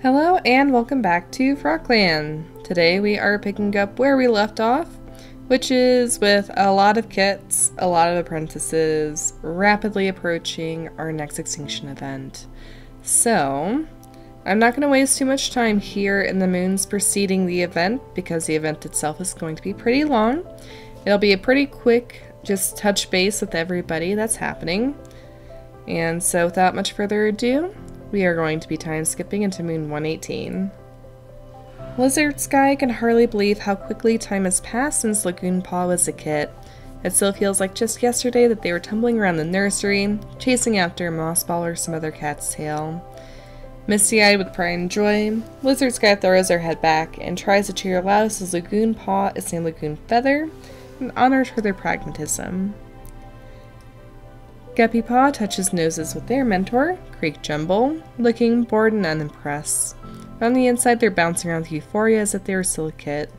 Hello and welcome back to FrogClan. Today we are picking up where we left off, which is with a lot of kits, a lot of apprentices, rapidly approaching our next extinction event. So, I'm not going to waste too much time here in the moons preceding the event because the event itself is going to be pretty long. It'll be a pretty quick, just touch base with everybody that's happening. And so without much further ado, we are going to be time skipping into Moon 118. Lizard Sky can hardly believe how quickly time has passed since Lagoon Paw was a kit. It still feels like just yesterday that they were tumbling around the nursery, chasing after a moss ball or some other cat's tail. Misty-eyed with pride and joy, Lizard Sky throws her head back and tries to cheer loudest as Lagoon Paw is named Lagoon Feather and honored for their pragmatism. Guppy Paw touches noses with their mentor, Creek Jumble, looking bored and unimpressed. But on the inside, they're bouncing around with euphoria as if they were still a kid.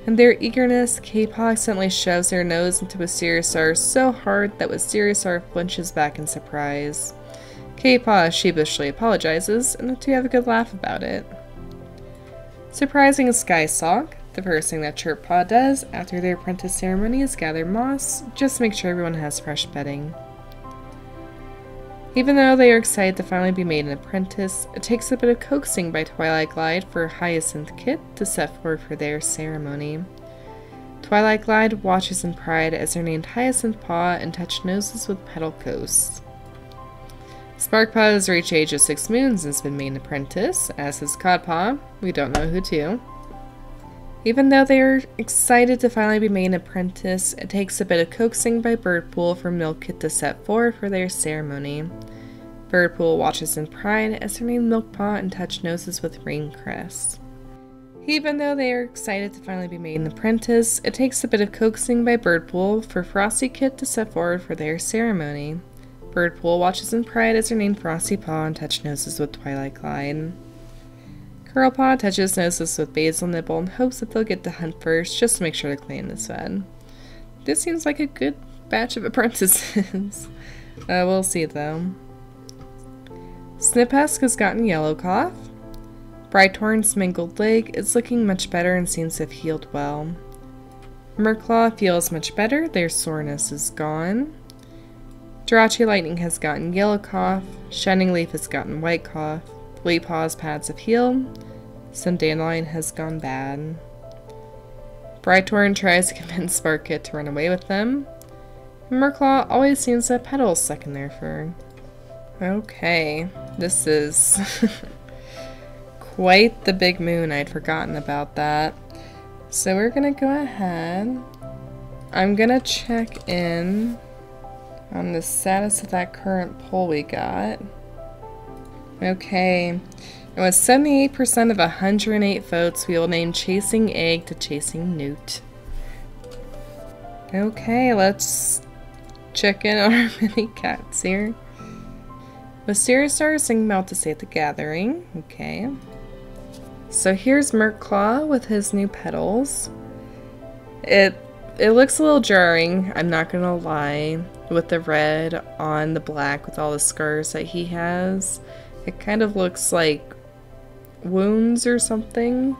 In their eagerness, K-Paw accidentally shoves their nose into Wisteriosar so hard that Wisteriosar flinches back in surprise. K-Paw sheepishly apologizes, and the two have a good laugh about it. Surprising Skysock, the first thing that Chirp-Paw does after their apprentice ceremony is gather moss, just to make sure everyone has fresh bedding. Even though they are excited to finally be made an apprentice, it takes a bit of coaxing by Twilight Glide for Hyacinth Kit to set forward for their ceremony. Twilight Glide watches in pride as they're named Hyacinth Paw and touch noses with Petal Coast. Sparkpaw has reached age of 6 moons and has been made an apprentice, as is Codpaw, we don't know who to. Even though they are excited to finally be made an apprentice, it takes a bit of coaxing by Birdpool for Milkkit to set forward for their ceremony. Birdpool watches in pride as they're named Milkpaw and touch noses with Raincrest. Even though they are excited to finally be made an apprentice, it takes a bit of coaxing by Birdpool for Frostykit to set forward for their ceremony. Birdpool watches in pride as they're named Frosty Paw and touch noses with Twilight Glide. Curlpaw touches noses with Basil Nibble and hopes that they'll get to hunt first just to make sure the clan is fed. This seems like a good batch of apprentices. We'll see though. Sniphusk has gotten Yellow Cough. Brighthorn's mangled leg is looking much better and seems to have healed well. Murklaw feels much better, their soreness is gone. Jirachi Lightning has gotten Yellow Cough. Shining Leaf has gotten White Cough. Bleepaw's pads have healed. Some Dandelion has gone bad. Brighthorn tries to convince Sparkkit to run away with them. Murklaw always seems to have petals stuck in their fur. Okay, this is quite the big moon. I'd forgotten about that. So we're gonna go ahead. I'm gonna check in on the status of that current poll we got. Okay, it was 78% of 108 votes. We will name Chasing Egg to Chasing Newt. Okay, let's check in on our mini cats here. Wisteriosar is singing about to stay at the gathering. Okay. So here's Murklaw with his new petals. It looks a little jarring, I'm not gonna lie, with the red on the black with all the scars that he has. It kind of looks like wounds or something,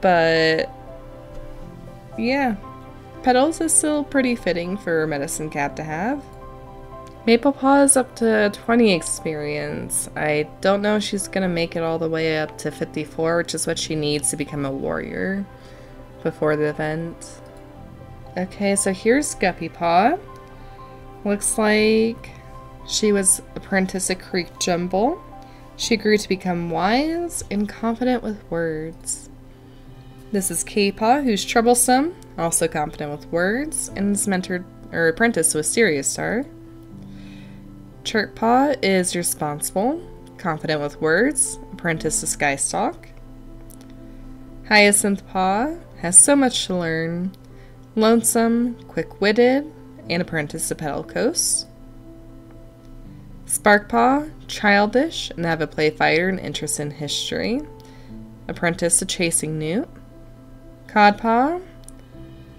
but yeah, petals is still pretty fitting for a medicine cat to have. Maplepaw is up to 20 experience. I don't know if she's gonna make it all the way up to 54, which is what she needs to become a warrior before the event. Okay, so here's Guppy Paw. Looks like she was apprentice at Creek Jumble. She grew to become wise and confident with words. This is K-Paw, who's troublesome, also confident with words, and is mentored or apprenticed with Wisteriosar. Chirp-Paw is responsible, confident with words, apprentice to Skystalk. Hyacinth Paw has so much to learn, lonesome, quick-witted, and apprentice to Petal Coast. Sparkpaw, childish, and have a play fighter and interest in history. Apprentice to Chasing Newt. Codpaw,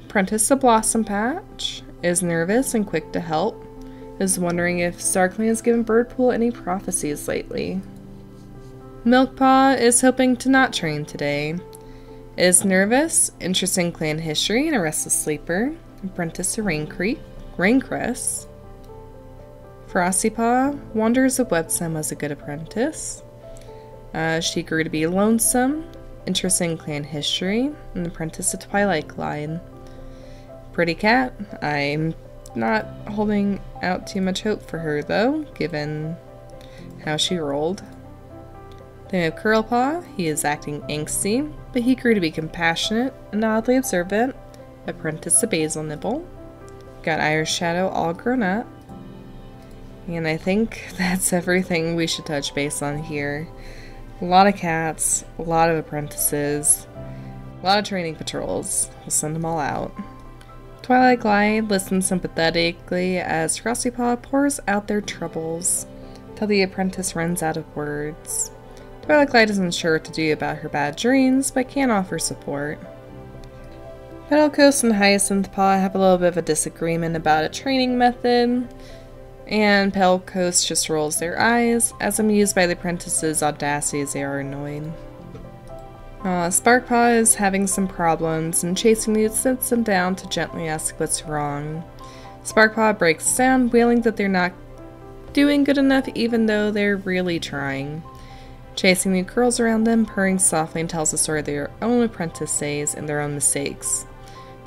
apprentice to Blossom Patch, is nervous and quick to help. Is wondering if StarClan has given Birdpool any prophecies lately. Milkpaw is hoping to not train today. Is nervous, interesting clan history, and a restless sleeper. Apprentice to Raincrest. Frostypaw wanders of Websum as a good apprentice. She grew to be lonesome, interesting clan history, and apprentice to Twilight Glide. Pretty cat. I'm not holding out too much hope for her though, given how she rolled. Then we have Curlpaw. He is acting angsty, but he grew to be compassionate and oddly observant. Apprentice to Basil Nibble. Got Irish Shadow all grown up. And I think that's everything we should touch base on here. A lot of cats, a lot of apprentices, a lot of training patrols. We'll send them all out. Twilight Glide listens sympathetically as Frostypaw pours out their troubles, till the apprentice runs out of words. Twilight Glide isn't sure what to do about her bad dreams, but can offer support. Petalcoast and Hyacinth Paw have a little bit of a disagreement about a training method, and Petalcoast just rolls their eyes, as amused by the apprentice's audacity as they are annoyed. Sparkpaw is having some problems, and Chasing Newt sits them down to gently ask what's wrong. Sparkpaw breaks down, wailing that they're not doing good enough even though they're really trying. Chasing Newt curls around them, purring softly, and tells the story of their own apprentice days and their own mistakes.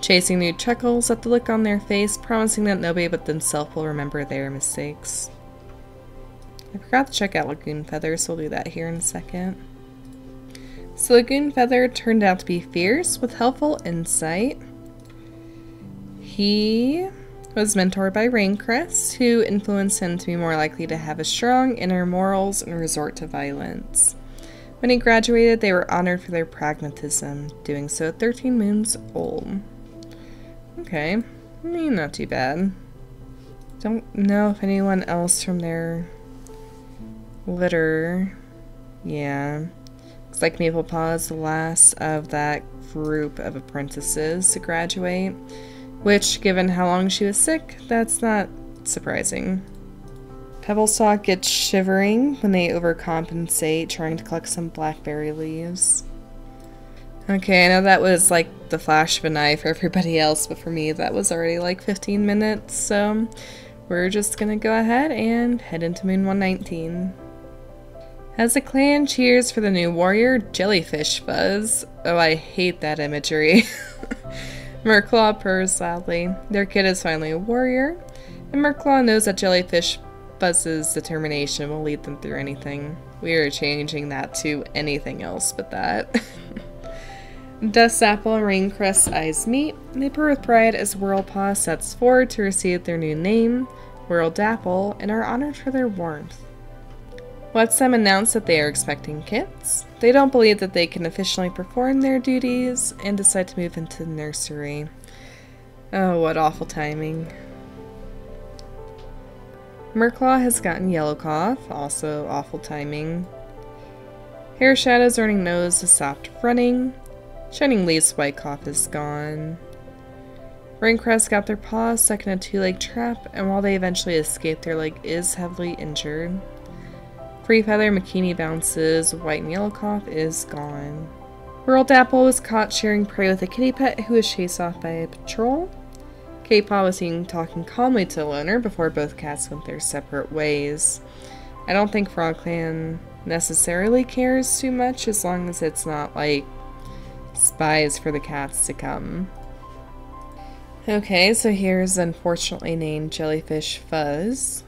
Chasing Newt chuckles at the look on their face, promising that nobody but themselves will remember their mistakes. I forgot to check out Lagoon Feather, so we'll do that here in a second. So Lagoon Feather turned out to be fierce with helpful insight. He was mentored by Raincrest, who influenced him to be more likely to have a strong inner morals and resort to violence. When he graduated, they were honored for their pragmatism, doing so at 13 moons old. Okay, I mean, not too bad. Don't know if anyone else from their litter. Yeah. Looks like Maplepaw is the last of that group of apprentices to graduate, which, given how long she was sick, that's not surprising. Pebblestalk gets shivering when they overcompensate trying to collect some blackberry leaves. Okay, I know that was like the flash of an eye for everybody else, but for me that was already like 15 minutes, so we're just gonna go ahead and head into Moon 119. As the clan cheers for the new warrior, Jellyfish Fuzz. Oh, I hate that imagery. Murklaw purrs loudly. Their kid is finally a warrior, and Murklaw knows that Jellyfish Fuzz's determination will lead them through anything. We are changing that to anything else but that. Dustapple and Raincrest's eyes meet, and they purr with pride as Whirlpaw sets forward to receive their new name, Whirldapple, and are honored for their warmth. Wetsum announced that they are expecting kits. They don't believe that they can officially perform their duties, and decide to move into the nursery. Oh, what awful timing. Murklaw has gotten Yellowcough, also awful timing. Hair Shadow's earning nose has stopped running. Shining Leaf's Whitecough is gone. Raincrest got their paws stuck in a two-leg trap, and while they eventually escape, their leg is heavily injured. Free Feather McKinney bounces, White and Yellowcough is gone. Whirldapple was caught sharing prey with a kitty pet who was chased off by a patrol. K-Paw was seen talking calmly to the owner before both cats went their separate ways. I don't think FrogClan necessarily cares too much as long as it's not like spies for the cats to come. Okay, so here's unfortunately named Jellyfish Fuzz.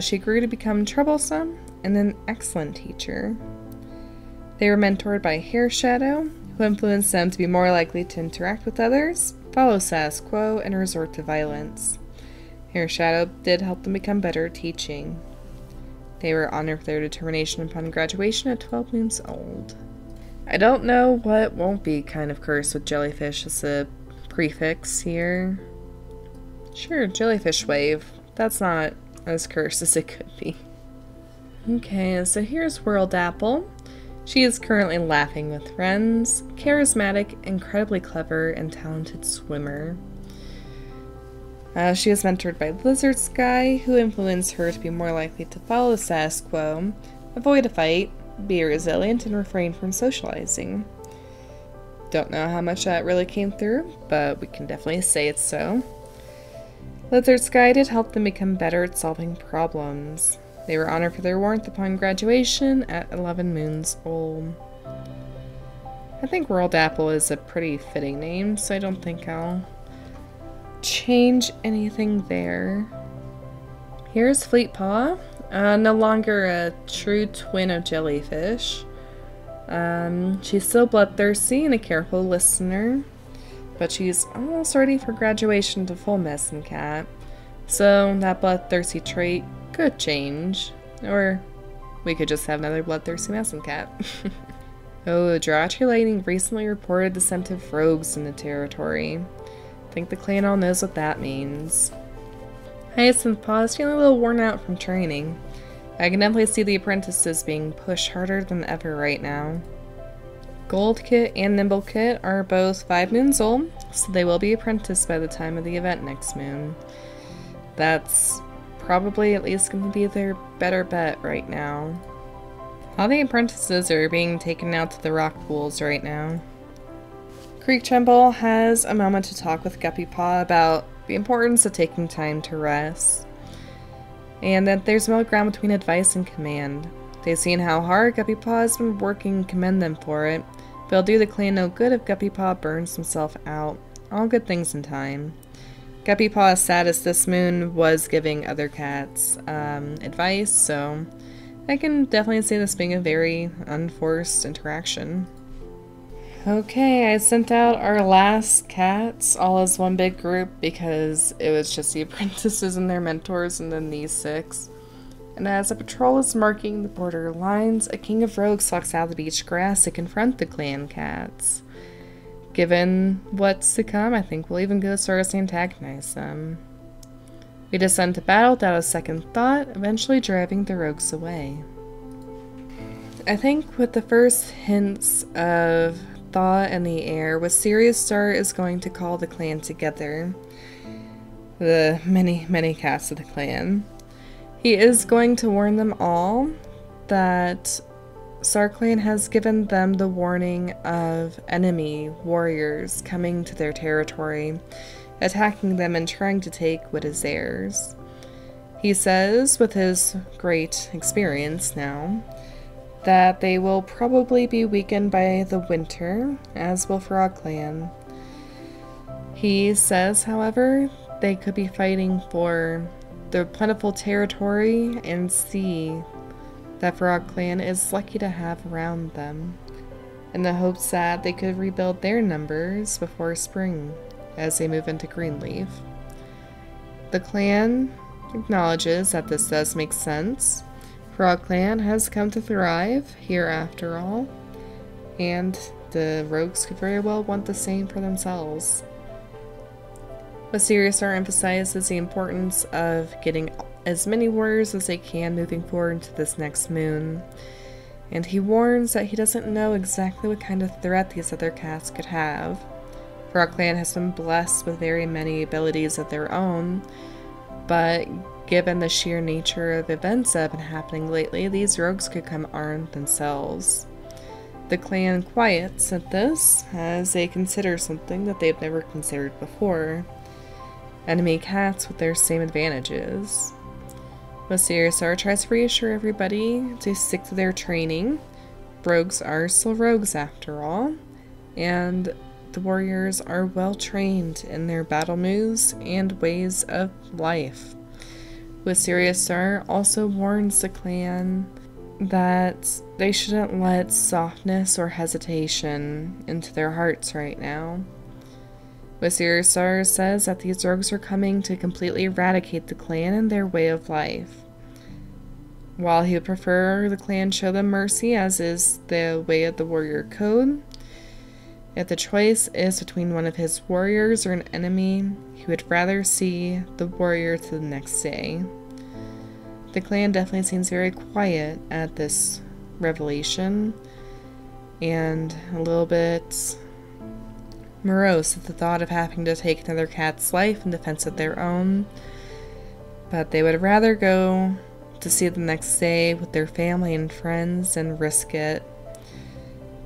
She grew to become troublesome and an excellent teacher. They were mentored by Hair Shadow, who influenced them to be more likely to interact with others, follow status quo, and resort to violence. Hair Shadow did help them become better at teaching. They were honored for their determination upon graduation at 12 moons old. I don't know what won't be kind of cursed with jellyfish as a prefix here. Sure, jellyfish wave. That's not as cursed as it could be. Okay, so here's Whirldapple. She is currently laughing with friends, charismatic, incredibly clever, and talented swimmer. She was mentored by Lizard Sky, who influenced her to be more likely to follow the status quo, avoid a fight, be resilient, and refrain from socializing. Don't know how much that really came through, but we can definitely say it's so. Lizard's Guided helped them become better at solving problems. They were honored for their warmth upon graduation at 11 moons old. I think World Apple is a pretty fitting name, so I don't think I'll change anything there. Here's Fleetpaw, no longer a true twin of Jellyfish. She's still bloodthirsty and a careful listener, but she's almost ready for graduation to full medicine cat, so that bloodthirsty trait could change, or we could just have another bloodthirsty medicine cat. Oh, Drawtree Lightning recently reported the descent of rogues in the territory. I think the clan all knows what that means. Hyacinth Paw is feeling a little worn out from training. I can definitely see the apprentices being pushed harder than ever right now. Gold Kit and Nimble Kit are both 5 moons old, so they will be apprenticed by the time of the event next moon. That's probably at least going to be their better bet right now. All the apprentices are being taken out to the rock pools right now. Creek Tremble has a moment to talk with Guppy Paw about the importance of taking time to rest, and that there's middle ground between advice and command. They've seen how hard Guppy Paw has been working and commend them for it, but it'll do the clan no good if Guppy Paw burns himself out. All good things in time. Guppy Paw's status this moon was giving other cats advice, so I can definitely see this being a very unforced interaction. Okay, I sent out our last cats all as one big group because it was just the apprentices and their mentors and then these 6. And as a patrol is marking the border lines, a king of rogues walks out of the beach grass to confront the clan cats. Given what's to come, I think we'll even go as far as to antagonize them. We descend to battle without a second thought, eventually driving the rogues away. I think with the first hints of thaw in the air, Sirius Star is going to call the clan together. The many cats of the clan. He is going to warn them all that StarClan has given them the warning of enemy warriors coming to their territory, attacking them and trying to take what is theirs. He says, with his great experience now, that they will probably be weakened by the winter, as will FrogClan. He says, however, they could be fighting for the plentiful territory and sea that FrogClan is lucky to have around them, in the hopes that they could rebuild their numbers before spring, as they move into Greenleaf. The clan acknowledges that this does make sense. FrogClan has come to thrive here after all, and the rogues could very well want the same for themselves. Sirius Star emphasizes the importance of getting as many warriors as they can moving forward into this next moon, and he warns that he doesn't know exactly what kind of threat these other cats could have. FrogClan has been blessed with very many abilities of their own, but given the sheer nature of events that have been happening lately, these rogues could come armed themselves. The clan quiets at this, as they consider something that they've never considered before: enemy cats with their same advantages. Sirius Star tries to reassure everybody to stick to their training. Rogues are still rogues after all, and the warriors are well trained in their battle moves and ways of life. Sirius Star also warns the clan that they shouldn't let softness or hesitation into their hearts right now. Sirius Star says that these rogues are coming to completely eradicate the clan and their way of life. While he would prefer the clan show them mercy, as is the way of the warrior code, if the choice is between one of his warriors or an enemy, he would rather see the warrior to the next day. The clan definitely seems very quiet at this revelation, and a little bit morose at the thought of having to take another cat's life in defense of their own, but they would rather go to see it the next day with their family and friends and risk it.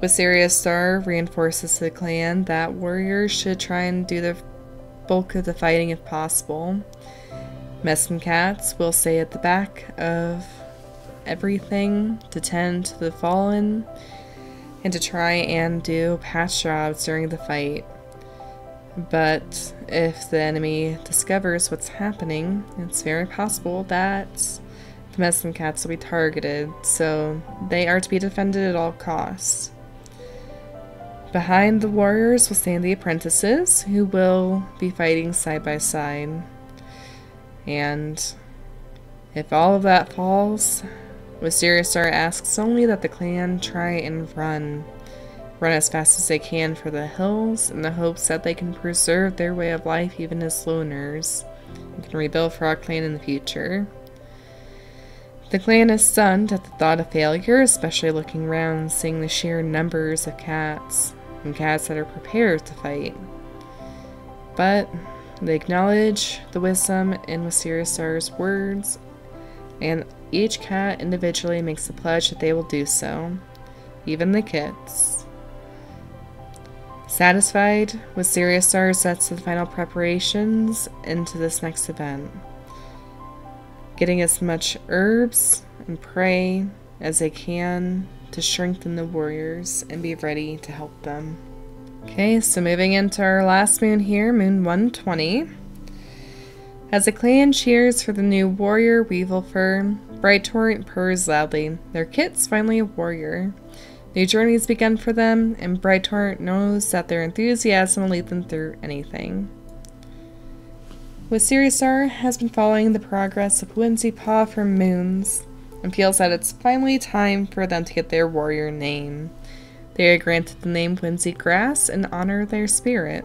Wisteria's star reinforces to the clan that warriors should try and do the bulk of the fighting if possible. Mess and cats will stay at the back of everything to tend to the fallen and to try and do patch jobs during the fight. But if the enemy discovers what's happening, it's very possible that the mess and cats will be targeted, so they are to be defended at all costs. Behind the warriors will stand the apprentices, who will be fighting side by side. And if all of that falls, Wisteria Star asks only that the clan try and run as fast as they can for the hills in the hopes that they can preserve their way of life even as loners and can rebuild FrogClan in the future. The clan is stunned at the thought of failure, especially looking around and seeing the sheer numbers of cats and cats that are prepared to fight. But they acknowledge the wisdom in Wisteria Star's words, and each cat individually makes the pledge that they will do so, even the kits. Satisfied, Wisteria Star sets the final preparations into this next event, getting as much herbs and prey as they can to strengthen the warriors and be ready to help them. Okay, so moving into our last moon here, moon 120. As the clan cheers for the new warrior Weevil Fur, Bright Torrent purrs loudly. Their kit's finally a warrior. New journeys begun for them, and Bright Torrent knows that their enthusiasm will lead them through anything. Wisteria Star has been following the progress of Whimsy Paw for moons, and feels that it's finally time for them to get their warrior name. They are granted the name Whimsy Grass in honor of their spirit.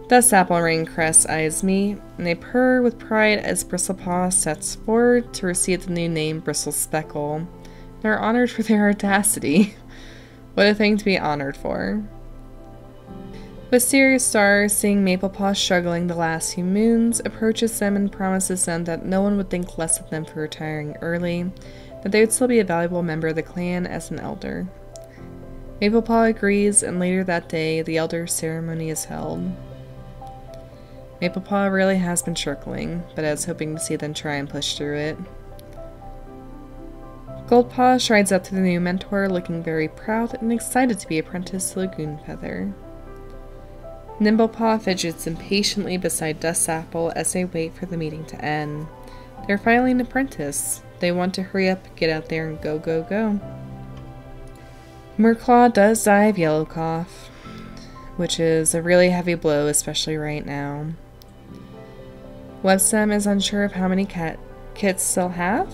Thus Apple Rain Crest eyes me, and they purr with pride as Bristlepaw steps forward to receive the new name Bristle Speckle. They're honored for their audacity. What a thing to be honored for. Wisteria Star, seeing Maplepaw struggling the last few moons, approaches them and promises them that no one would think less of them for retiring early, that they would still be a valuable member of the clan as an elder. Maplepaw agrees, and later that day, the elder ceremony is held. Maplepaw really has been struggling, but I was hoping to see them try and push through it. Goldpaw strides up to the new mentor, looking very proud and excited to be apprenticed to Lagoon Feather. Nimblepaw fidgets impatiently beside Dustapple as they wait for the meeting to end. They're finally an apprentice. They want to hurry up, get out there, and go, go, go. Murclaw does die of yellow cough, which is a really heavy blow, especially right now. Webstem is unsure of how many kits still have.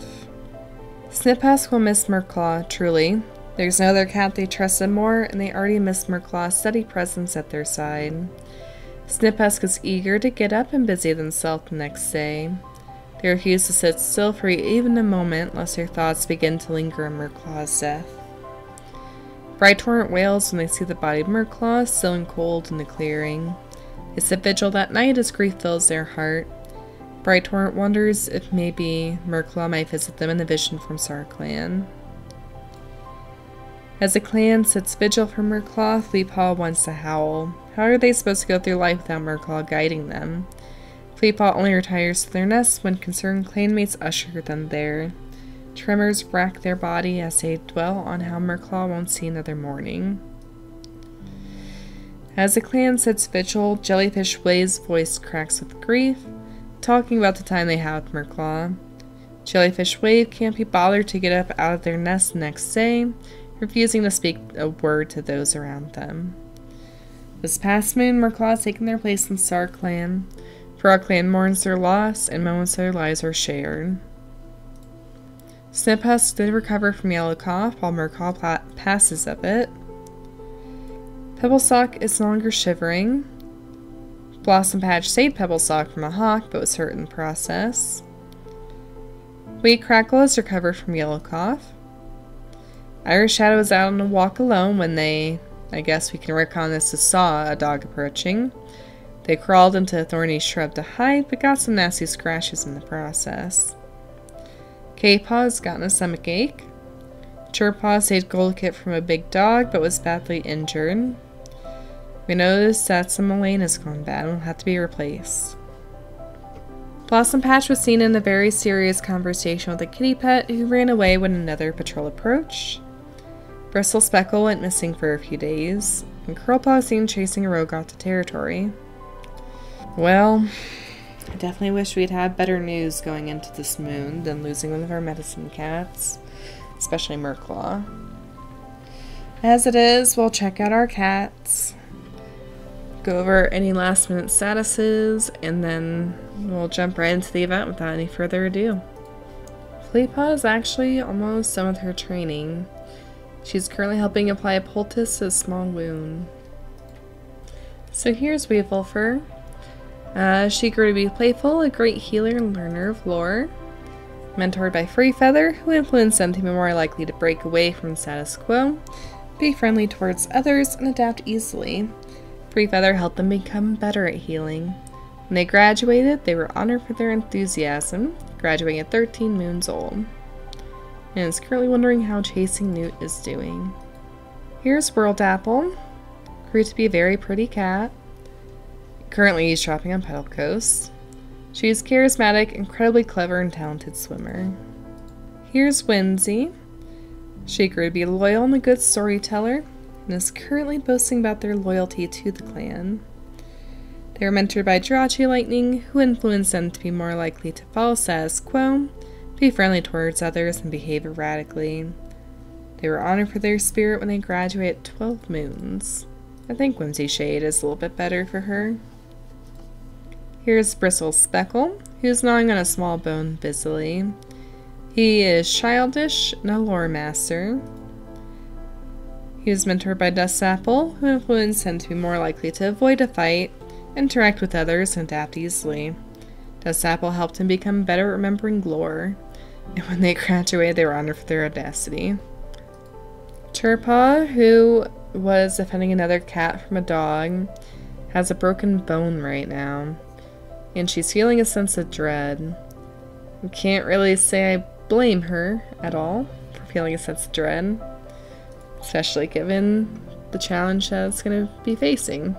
Sniphusk will miss Murclaw, truly. There's no other cat they trusted more, and they already miss Murclaw's steady presence at their side. Sniphusk is eager to get up and busy themselves the next day. They refuse to sit still for even a moment, lest their thoughts begin to linger on Murclaw's death. Bright Torrent wails when they see the body of Murclaw still and cold in the clearing. It's a vigil that night as grief fills their heart. Bright Torrent wonders if maybe Murclaw might visit them in the vision from StarClan. As the clan sits vigil for Murclaw, Fleetpaw wants to howl. How are they supposed to go through life without Murclaw guiding them? Fleetpaw only retires to their nest when concerned clanmates usher them there. Tremors rack their body as they dwell on how Murclaw won't see another morning. As the clan sits vigil, Jellyfish Wave's voice cracks with grief, talking about the time they had with Murclaw. Jellyfish Wave can't be bothered to get up out of their nest the next day, refusing to speak a word to those around them. This past moon, Murclaw has taken their place in StarClan. FrogClan mourns their loss, and moments of their lives are shared. Sniphusk did recover from yellow cough while Murclaw passes of it. Pebblesock is no longer shivering. Blossom Patch saved Pebblesock from a hawk, but was hurt in the process. Wheat Crackle has recovered from yellow cough. Irish Shadow is out on a walk alone when they, I guess we can recon this as saw a dog approaching. They crawled into a thorny shrub to hide, but got some nasty scratches in the process. K-Paw's gotten a stomach ache. Chirpaw saved Gold Kit from a big dog, but was badly injured. We noticed that some Elaine has gone bad and will have to be replaced. Blossom Patch was seen in a very serious conversation with a kitty pet who ran away when another patrol approached. Bristle Speckle went missing for a few days, and Curlpaw was seen chasing a rogue off the territory. Well, I definitely wish we'd had better news going into this moon than losing one of our medicine cats, especially Murklaw. As it is, we'll check out our cats, go over any last minute statuses, and then we'll jump right into the event without any further ado. Fleetpaw is actually almost done with her training. She's currently helping apply a poultice to a small wound. So here's Weevilfur. She grew to be playful, a great healer and learner of lore. Mentored by Freefeather, who influenced them to be more likely to break away from status quo, be friendly towards others, and adapt easily. Freefeather helped them become better at healing. When they graduated, they were honored for their enthusiasm, graduating at 13 moons old. And is currently wondering how Chasing Newt is doing. Here's World Apple, grew to be a very pretty cat. Currently he's shopping on Petal Coast. She's charismatic, incredibly clever, and talented swimmer. Here's Whimsy. She grew to be loyal and a good storyteller, and is currently boasting about their loyalty to the clan. They were mentored by Jirachi Lightning, who influenced them to be more likely to follow status quo, be friendly towards others, and behave erratically. They were honored for their spirit when they graduated at 12 moons. I think Whimsy Shade is a little bit better for her. Here's Bristle Speckle, who's gnawing on a small bone busily. He is childish and a lore master. He was mentored by Dustapple, who influenced him to be more likely to avoid a fight, interact with others, and adapt easily. Dustapple helped him become better at remembering lore, and when they graduated, they were honored for their audacity. Chirpaw, who was defending another cat from a dog, has a broken bone right now, and she's feeling a sense of dread. I can't really say I blame her at all for feeling a sense of dread, especially given the challenge that it's going to be facing.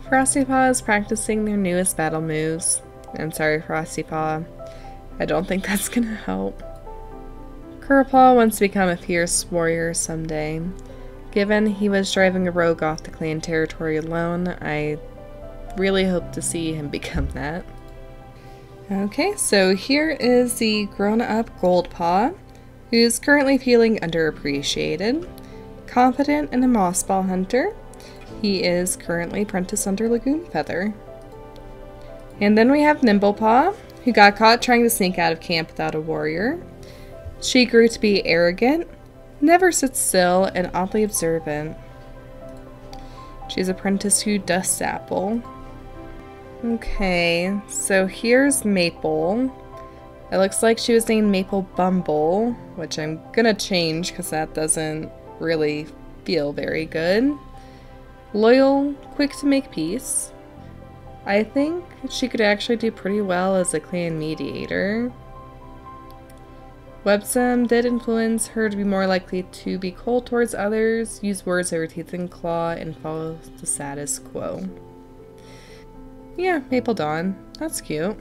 Frostypaw is practicing their newest battle moves. I'm sorry, Frostypaw. I don't think that's going to help. Curlpaw wants to become a fierce warrior someday. Given he was driving a rogue off the clan territory alone, I really hope to see him become that. Okay, so here is the grown-up Goldpaw, who's currently feeling underappreciated. Confident and a mossball hunter, he is currently apprenticed under Lagoon Feather. And then we have Nimblepaw, who got caught trying to sneak out of camp without a warrior. She grew to be arrogant, never sits still, and oddly observant. She's apprenticed to Dustapple. Okay, so here's Maple. It looks like she was named Maple Bumble, which I'm gonna change because that doesn't really feel very good. Loyal, quick to make peace. I think she could actually do pretty well as a clan mediator. Websum did influence her to be more likely to be cold towards others, use words over teeth and claw, and follow the status quo. Yeah, Maple Dawn. That's cute.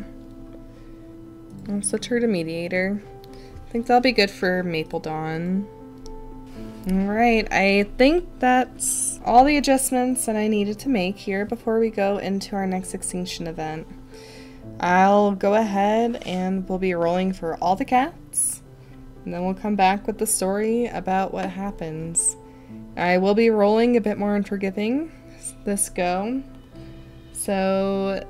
I'll switch her to mediator. I think that'll be good for Maple Dawn. Alright, I think that's all the adjustments that I needed to make here before we go into our next extinction event. I'll go ahead and we'll be rolling for all the cats, and then we'll come back with the story about what happens. I will be rolling a bit more unforgiving this go, so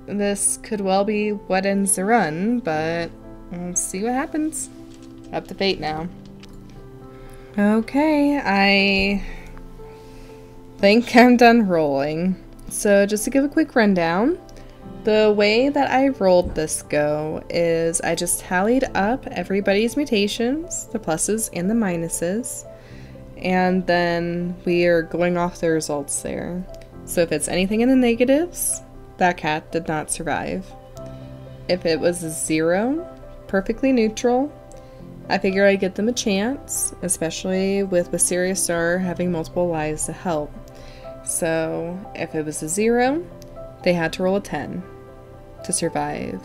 this could well be what ends the run, but we'll see what happens. Up to fate now. Okay, I think I'm done rolling. So just to give a quick rundown, the way that I rolled this go is I just tallied up everybody's mutations, the pluses and the minuses, and then we are going off the results there. So if it's anything in the negatives, that cat did not survive. If it was a 0, perfectly neutral. I figured I'd give them a chance, especially with Wisteria Star having multiple lives to help. So if it was a 0, they had to roll a 10 to survive.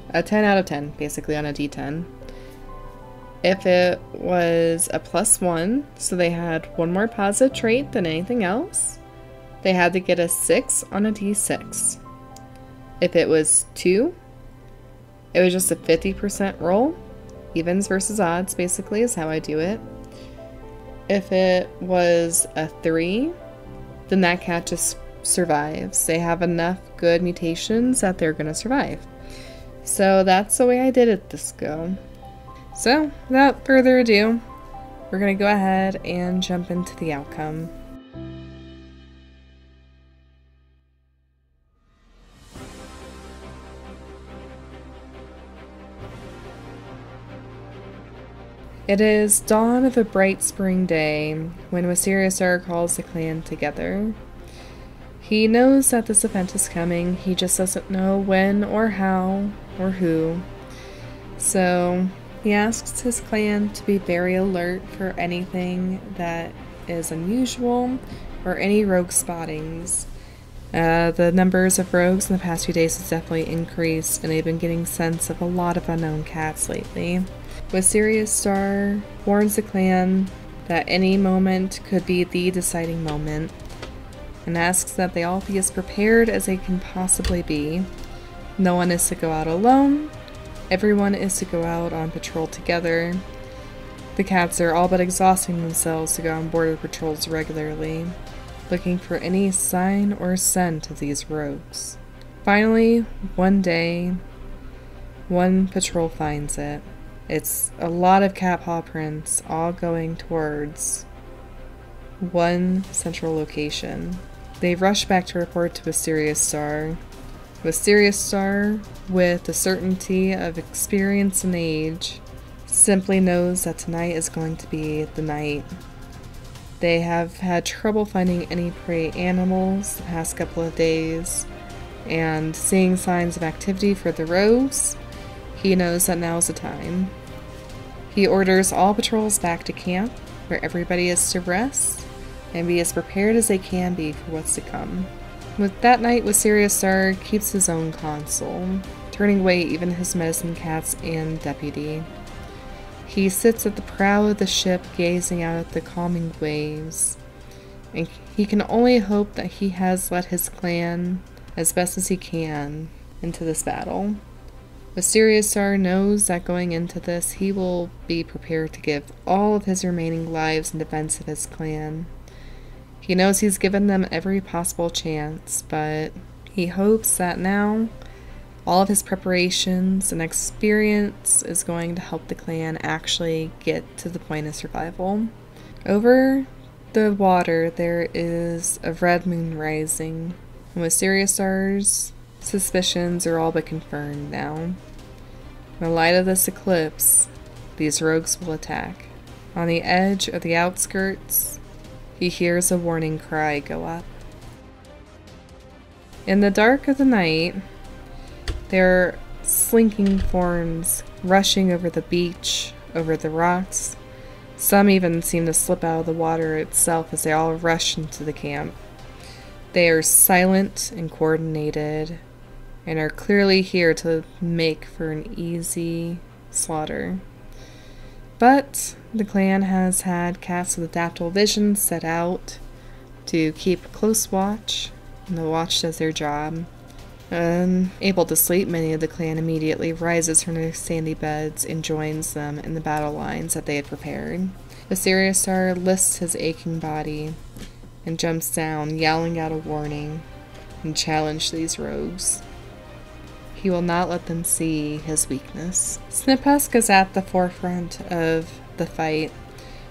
A 10 out of 10, basically, on a d10. If it was a +1, so they had one more positive trait than anything else, they had to get a 6 on a d6. If it was 2, it was just a 50% roll. Evens versus odds, basically, is how I do it. If it was a 3, then that cat just survives. They have enough good mutations that they're going to survive. So that's the way I did it this go. So, without further ado, we're going to go ahead and jump into the outcome. It is dawn of a bright spring day when Wisteria Star calls the clan together. He knows that this event is coming, he just doesn't know when or how or who. So he asks his clan to be very alert for anything that is unusual or any rogue spottings. The numbers of rogues in the past few days has definitely increased, and they've been getting sense of a lot of unknown cats lately. Wisteria Star warns the clan that any moment could be the deciding moment, and asks that they all be as prepared as they can possibly be. No one is to go out alone. Everyone is to go out on patrol together. The cats are all but exhausting themselves to go on border patrols regularly, looking for any sign or scent of these rogues. Finally, one day, one patrol finds it. It's a lot of cat paw prints all going towards one central location. They rush back to report to Wisteria Star. Wisteria Star, with the certainty of experience and age, simply knows that tonight is going to be the night. They have had trouble finding any prey animals the past couple of days, and seeing signs of activity for the rogues, he knows that now is the time. He orders all patrols back to camp, where everybody is to rest and be as prepared as they can be for what's to come. With that night, Wisteria Star keeps his own console, turning away even his medicine cats and deputy. He sits at the prow of the ship, gazing out at the calming waves, and he can only hope that he has led his clan, as best as he can, into this battle. Wisteria Star knows that going into this, he will be prepared to give all of his remaining lives in defense of his clan. He knows he's given them every possible chance, but he hopes that now all of his preparations and experience is going to help the clan actually get to the point of survival. Over the water, there is a red moon rising, and Wisteria Star's suspicions are all but confirmed now. In the light of this eclipse, these rogues will attack. On the edge of the outskirts, he hears a warning cry go up. In the dark of the night, there are slinking forms rushing over the beach, over the rocks. Some even seem to slip out of the water itself as they all rush into the camp. They are silent and coordinated, and are clearly here to make for an easy slaughter. But the clan has had cats with adaptable vision set out to keep close watch, and the watch does their job. Able to sleep, many of the clan immediately rises from their sandy beds and joins them in the battle lines that they had prepared. Wisteria Star lifts his aching body and jumps down, yelling out a warning and challenge these rogues. He will not let them see his weakness. Sniphusk is at the forefront of the fight.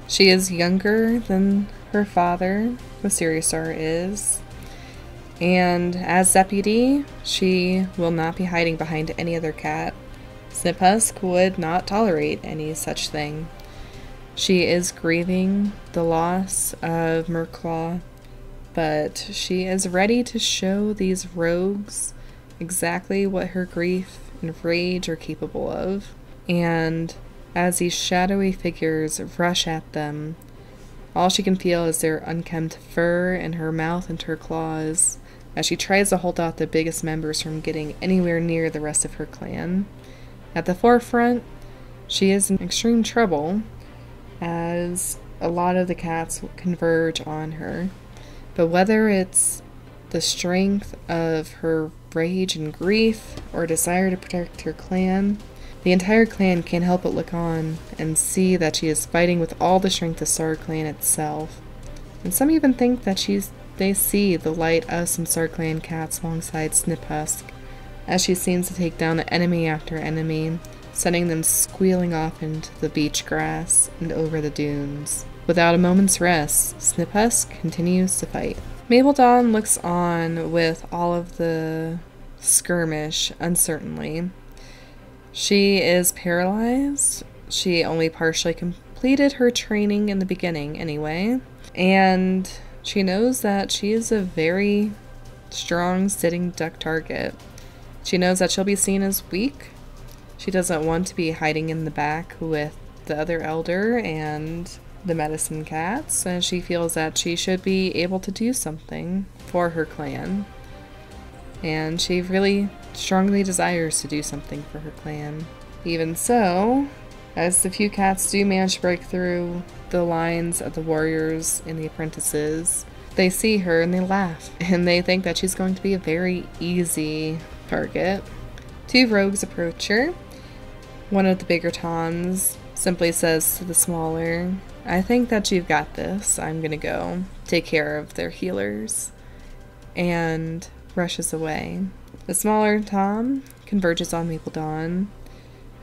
She is younger than her father, Wisteria Star is, and as deputy, she will not be hiding behind any other cat. Sniphusk would not tolerate any such thing. She is grieving the loss of Merclaw, but she is ready to show these rogues exactly what her grief and rage are capable of. And as these shadowy figures rush at them, all she can feel is their unkempt fur in her mouth and her claws, as she tries to hold out the biggest members from getting anywhere near the rest of her clan. At the forefront, she is in extreme trouble, as a lot of the cats converge on her. But whether it's the strength of her rage and grief, or desire to protect her clan, the entire clan can't help but look on and see that she is fighting with all the strength of StarClan itself. And some even think that they see the light of some StarClan cats alongside Sniphusk, as she seems to take down enemy after enemy, sending them squealing off into the beach grass and over the dunes. Without a moment's rest, Sniphusk continues to fight. Mapledon looks on with all of the skirmish uncertainly. She is paralyzed. She only partially completed her training in the beginning anyway, and she knows that she is a very strong sitting duck target. She knows that she'll be seen as weak. She doesn't want to be hiding in the back with the other elder and the medicine cats, and she feels that she should be able to do something for her clan. And she really strongly desires to do something for her clan. Even so, as the few cats do manage to break through the lines of the warriors and the apprentices, they see her and they laugh, and they think that she's going to be a very easy target. Two rogues approach her. One of the bigger Tons simply says to the smaller, "I think that you've got this. I'm gonna go take care of their healers," and rushes away. The smaller Tom converges on Mapledon,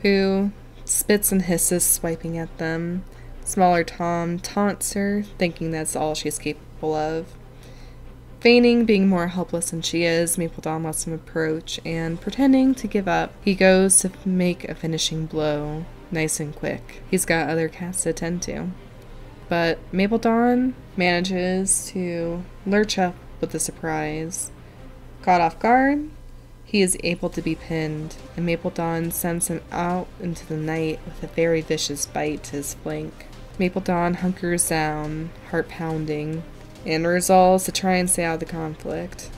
who spits and hisses, swiping at them. Smaller Tom taunts her, thinking that's all she's capable of. Feigning being more helpless than she is, Mapledon lets him approach, and pretending to give up, he goes to make a finishing blow, nice and quick. He's got other cats to attend to. But Mapledon manages to lurch up with a surprise. Caught off guard, he is able to be pinned, and Mapledon sends him out into the night with a very vicious bite to his flank. Mapledon hunkers down, heart pounding, and resolves to try and stay out of the conflict.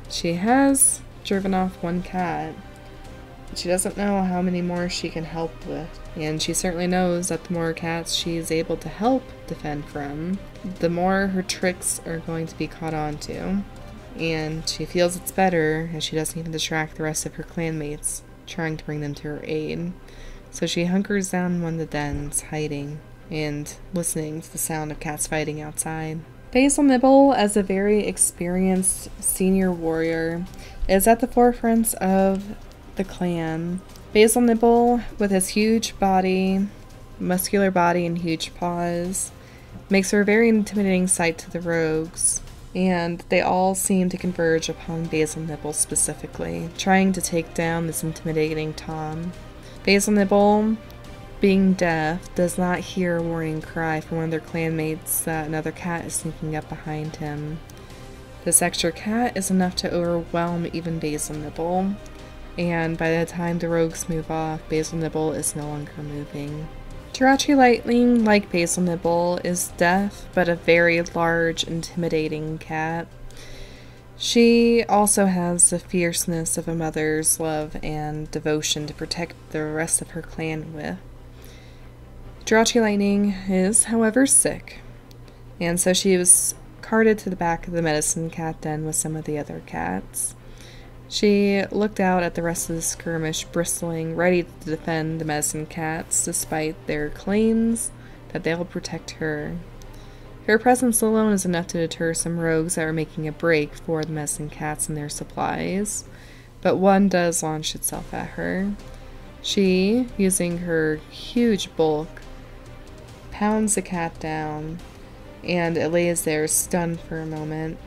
She has driven off one cat. She doesn't know how many more she can help with, and she certainly knows that the more cats she is able to help defend from, the more her tricks are going to be caught on to. And she feels it's better as she doesn't even distract the rest of her clanmates, trying to bring them to her aid. So she hunkers down in one of the dens, hiding, and listening to the sound of cats fighting outside. Basil Nibble, as a very experienced senior warrior, is at the forefront of the clan. Basil Nibble, with his huge body, muscular body and huge paws, makes her a very intimidating sight to the rogues, and they all seem to converge upon Basil Nibble specifically, trying to take down this intimidating Tom. Basil Nibble, being deaf, does not hear a warning cry from one of their clanmates that another cat is sneaking up behind him. This extra cat is enough to overwhelm even Basil Nibble, and by the time the rogues move off, Basil Nibble is no longer moving. Jirachi Lightning, like Basil Nibble, is deaf, but a very large, intimidating cat. She also has the fierceness of a mother's love and devotion to protect the rest of her clan with. Jirachi Lightning is, however, sick, and so she was carted to the back of the medicine cat den with some of the other cats. She looked out at the rest of the skirmish, bristling, ready to defend the medicine cats, despite their claims that they'll protect her. Her presence alone is enough to deter some rogues that are making a break for the medicine cats and their supplies, but one does launch itself at her. She, using her huge bulk, pounds the cat down, and it lays there stunned for a moment.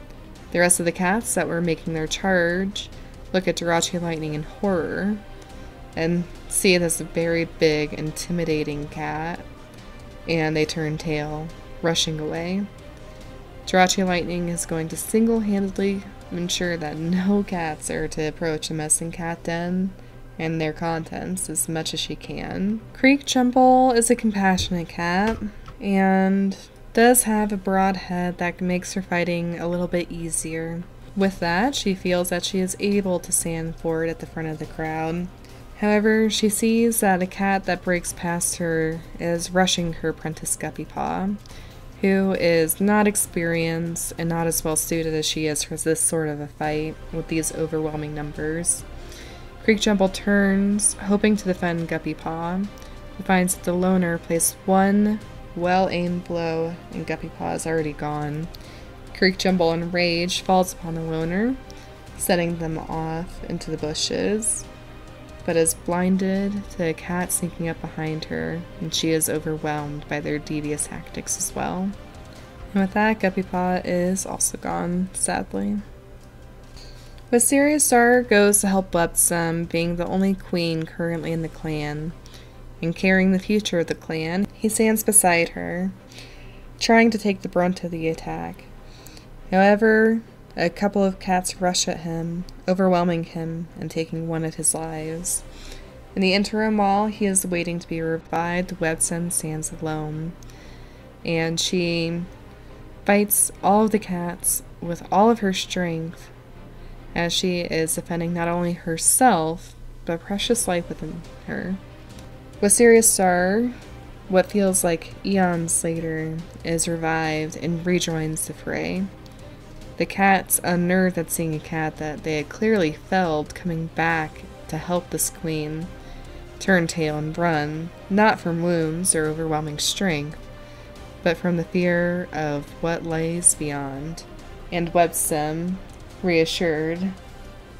The rest of the cats that were making their charge look at Jirachi Lightning in horror and see it as a very big, intimidating cat, and they turn tail, rushing away. Jirachi Lightning is going to single-handedly ensure that no cats are to approach the medicine cat den and their contents as much as she can. Creek Jumble is a compassionate cat and does have a broad head that makes her fighting a little bit easier. With that, she feels that she is able to stand forward at the front of the crowd. However, she sees that a cat that breaks past her is rushing her apprentice Guppy Paw, who is not experienced and not as well suited as she is for this sort of a fight with these overwhelming numbers. Creek Jumble turns, hoping to defend Guppy Paw, but finds that the loner placed one well-aimed blow and Guppy Paw is already gone. Creek Jumble, in rage, falls upon the loner, setting them off into the bushes, but is blinded to a cat sneaking up behind her, and she is overwhelmed by their devious tactics as well. And with that, Guppy Paw is also gone, sadly. Wisteria Star goes to help Websum, being the only queen currently in the clan. And carrying the future of the clan, he stands beside her, trying to take the brunt of the attack. However, a couple of cats rush at him, overwhelming him and taking one of his lives. In the interim, while he is waiting to be revived, Websum stands alone, and she fights all of the cats with all of her strength as she is defending not only herself, but precious life within her. Wisteria Star, what feels like eons later, is revived and rejoins the fray. The cats, unnerved at seeing a cat that they had clearly felled coming back to help this queen, turn tail and run, not from wounds or overwhelming strength, but from the fear of what lays beyond. And Websum, reassured,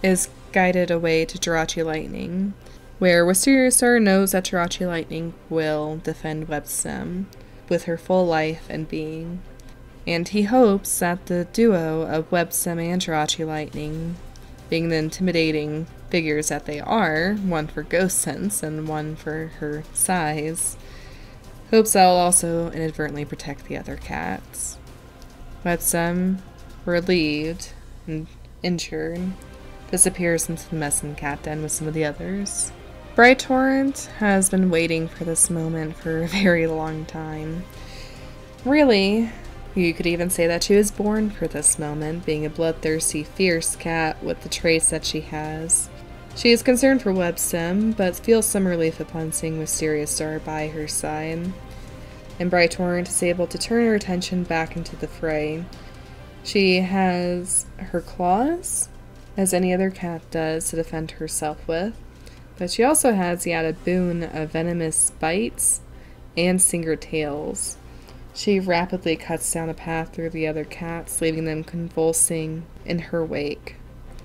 is guided away to Jirachi Lightning, where Wisteria Star knows that Jirachi Lightning will defend Websum with her full life and being. And he hopes that the duo of Websum and Jirachi Lightning, being the intimidating figures that they are, one for ghost sense and one for her size, hopes that will also inadvertently protect the other cats. Websum, relieved and injured, disappears into the mess in the cat den with some of the others. Bright Torrent has been waiting for this moment for a very long time. Really, you could even say that she was born for this moment, being a bloodthirsty, fierce cat with the traits that she has. She is concerned for Websum, but feels some relief upon seeing Wisteria Star by her side. And Bright Torrent is able to turn her attention back into the fray. She has her claws, as any other cat does, to defend herself with, but she also has the added boon of venomous bites and stinger tails. She rapidly cuts down a path through the other cats, leaving them convulsing in her wake.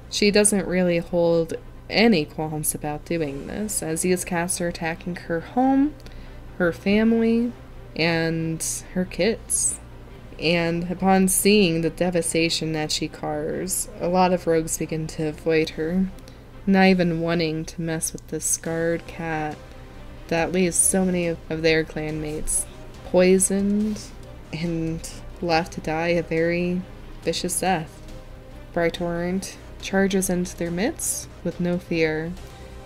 She doesn't really hold any qualms about doing this, as these cats are attacking her home, her family, and her kids. And upon seeing the devastation that she causes, a lot of rogues begin to avoid her, not even wanting to mess with this scarred cat that leaves so many of their clanmates poisoned and left to die a very vicious death. Bright Torrent charges into their midst with no fear,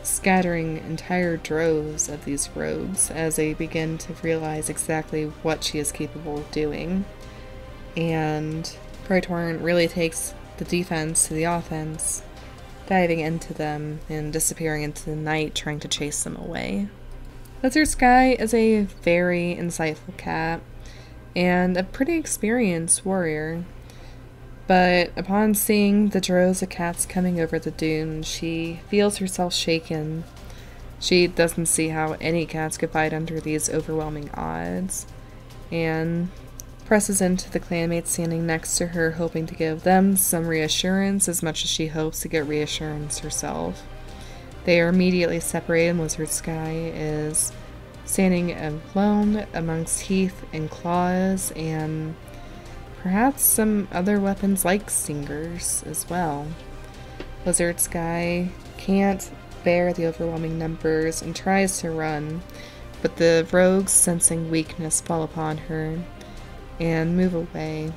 scattering entire droves of these rogues as they begin to realize exactly what she is capable of doing. And Bright Torrent really takes the defense to the offense, diving into them and disappearing into the night, trying to chase them away. Lizard Sky is a very insightful cat and a pretty experienced warrior, but upon seeing the droves of cats coming over the dune, she feels herself shaken. She doesn't see how any cats could fight under these overwhelming odds, and presses into the clanmates standing next to her, hoping to give them some reassurance as much as she hopes to get reassurance herself. They are immediately separated, and Lizard Sky is standing alone amongst teeth and claws and perhaps some other weapons like stingers as well. Lizard Sky can't bear the overwhelming numbers and tries to run, but the rogues, sensing weakness, fall upon her and move away.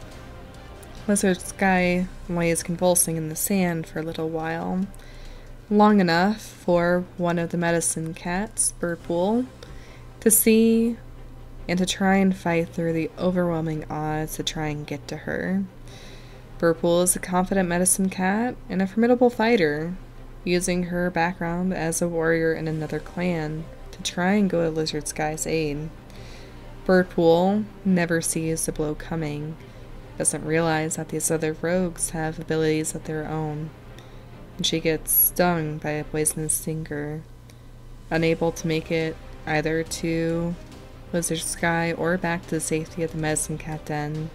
Lizard Sky lays convulsing in the sand for a little while, long enough for one of the medicine cats, Birdpool, to see and to try and fight through the overwhelming odds to try and get to her. Birdpool is a confident medicine cat and a formidable fighter, using her background as a warrior in another clan to try and go to Lizard Sky's aid. Birdpool never sees the blow coming, doesn't realize that these other rogues have abilities of their own, and she gets stung by a poisonous stinger, unable to make it either to Lizard Sky or back to the safety of the medicine cat den.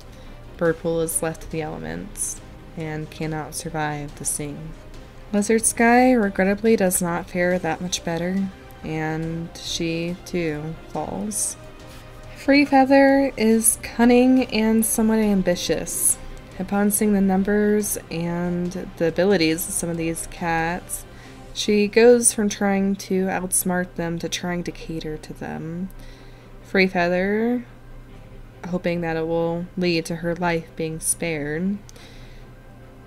Birdpool is left to the elements and cannot survive the sting. Lizard Sky regrettably does not fare that much better, and she too falls. Freefeather is cunning and somewhat ambitious. Upon seeing the numbers and the abilities of some of these cats, she goes from trying to outsmart them to trying to cater to them. Freefeather, hoping that it will lead to her life being spared,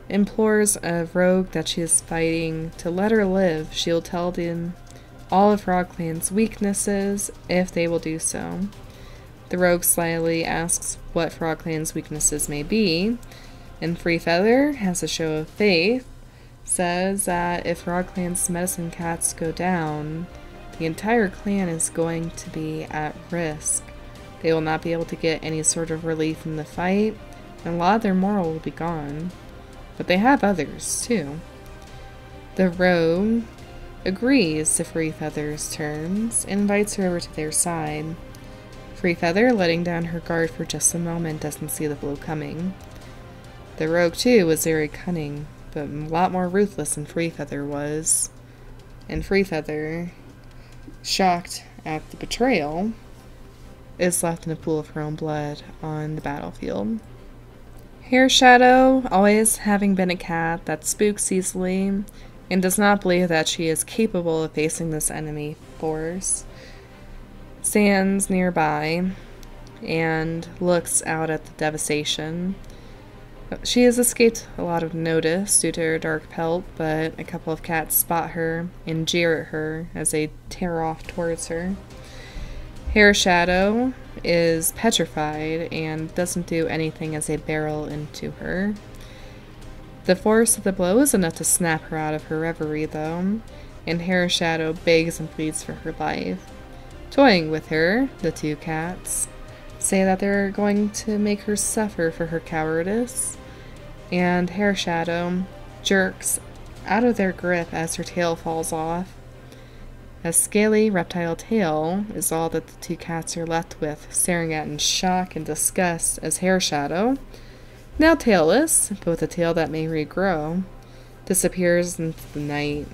implores a rogue that she is fighting to let her live. She'll tell them all of FrogClan's weaknesses if they will do so. The rogue slyly asks what FrogClan's weaknesses may be, and Freefeather has a show of faith, says that if FrogClan's medicine cats go down, the entire clan is going to be at risk. They will not be able to get any sort of relief in the fight, and a lot of their morale will be gone. But they have others, too. The rogue agrees to Freefeather's terms and invites her over to their side. Freefeather, letting down her guard for just a moment, doesn't see the blow coming. The rogue, too, was very cunning, but a lot more ruthless than Freefeather was. And Freefeather, shocked at the betrayal, is left in a pool of her own blood on the battlefield. Hair Shadow, always having been a cat that spooks easily and does not believe that she is capable of facing this enemy force, stands nearby and looks out at the devastation. She has escaped a lot of notice due to her dark pelt, but a couple of cats spot her and jeer at her as they tear off towards her. Hair Shadow is petrified and doesn't do anything as they barrel into her. The force of the blow is enough to snap her out of her reverie, though, and Hair Shadow begs and pleads for her life. Toying with her, the two cats say that they're going to make her suffer for her cowardice, and Hair Shadow jerks out of their grip as her tail falls off. A scaly reptile tail is all that the two cats are left with, staring at in shock and disgust as Hair Shadow, now tailless, but with a tail that may regrow, disappears into the night.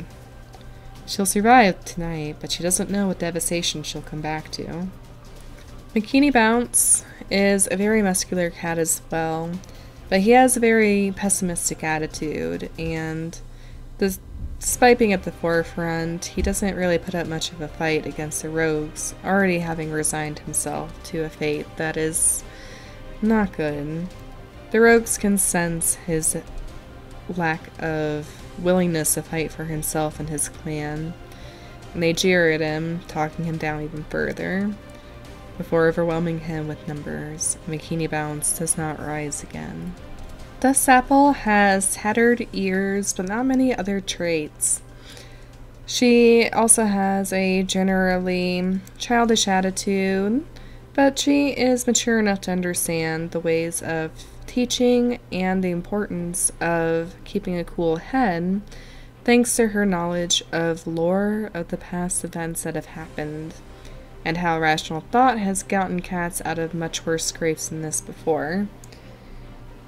She'll survive tonight, but she doesn't know what devastation she'll come back to. Bikini Bounce is a very muscular cat as well, but he has a very pessimistic attitude, and despite being at the forefront, he doesn't really put up much of a fight against the rogues, already having resigned himself to a fate that is not good. The rogues can sense his lack of willingness to fight for himself and his clan, and they jeer at him, talking him down even further. Before overwhelming him with numbers, Bikini Bounce does not rise again. Dustapple has tattered ears, but not many other traits. She also has a generally childish attitude, but she is mature enough to understand the ways of teaching and the importance of keeping a cool head, thanks to her knowledge of lore of the past events that have happened, and how rational thought has gotten cats out of much worse scrapes than this before.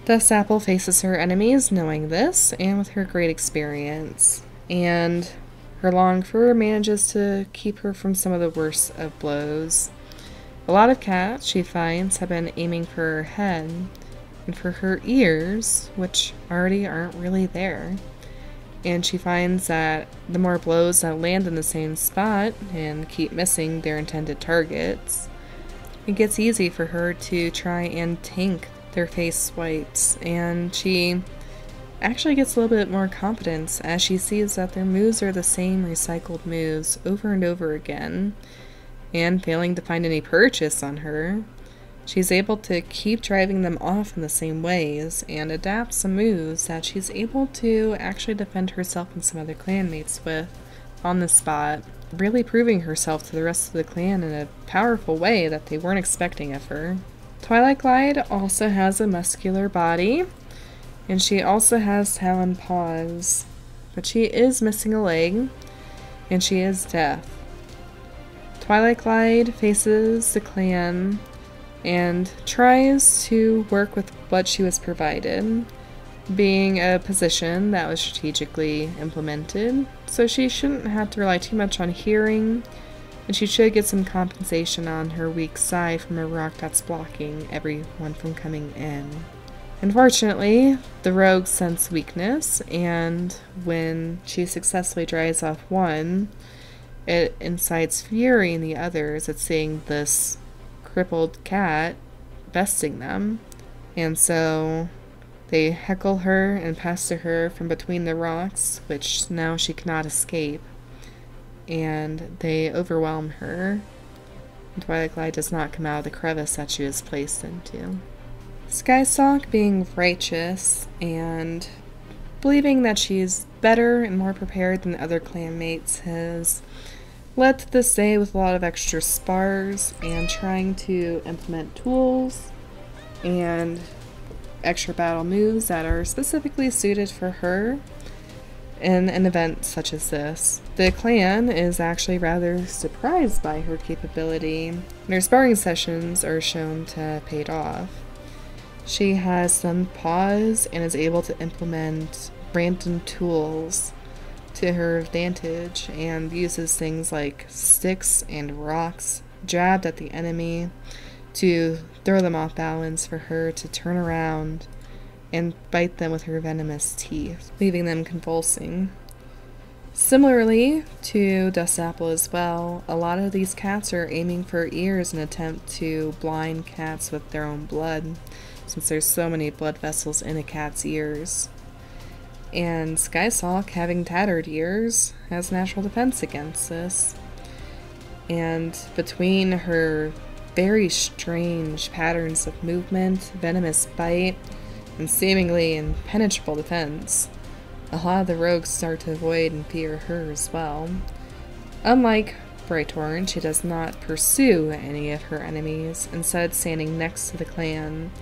Dustapple faces her enemies knowing this, and with her great experience, and her long fur manages to keep her from some of the worst of blows. A lot of cats, she finds, have been aiming for her head, and for her ears, which already aren't really there. And she finds that the more blows that land in the same spot and keep missing their intended targets, it gets easy for her to try and tank their face swipes, and she actually gets a little bit more confidence as she sees that their moves are the same recycled moves over and over again, and failing to find any purchase on her, she's able to keep driving them off in the same ways and adapt some moves that she's able to actually defend herself and some other clanmates with on the spot, really proving herself to the rest of the clan in a powerful way that they weren't expecting of her. Twilight Glide also has a muscular body, and she also has talon paws, but she is missing a leg, and she is deaf. Twilight Glide faces the clan and tries to work with what she was provided, being a position that was strategically implemented, so she shouldn't have to rely too much on hearing, and she should get some compensation on her weak side from a rock that's blocking everyone from coming in. Unfortunately, the rogue sense weakness, and when she successfully drives off one, it incites fury in the others at seeing this crippled cat besting them, and so they heckle her and pester her from between the rocks, which now she cannot escape, and they overwhelm her. Twilight Glide does not come out of the crevice that she was placed into. Skystalk, being righteous and believing that she's better and more prepared than other clanmates, has led to this day with a lot of extra spars and trying to implement tools and extra battle moves that are specifically suited for her in an event such as this. The clan is actually rather surprised by her capability, and her sparring sessions are shown to have paid off. She has some paws and is able to implement random tools to her advantage and uses things like sticks and rocks jabbed at the enemy to throw them off balance for her to turn around and bite them with her venomous teeth, leaving them convulsing. Similarly to Dust Apple as well, a lot of these cats are aiming for ears in an attempt to blind cats with their own blood, since there's so many blood vessels in a cat's ears. And Skystalk, having tattered ears, has natural defense against this. And between her very strange patterns of movement, venomous bite, and seemingly impenetrable defense, a lot of the rogues start to avoid and fear her as well. Unlike Brighthorn, she does not pursue any of her enemies, instead standing next to the clan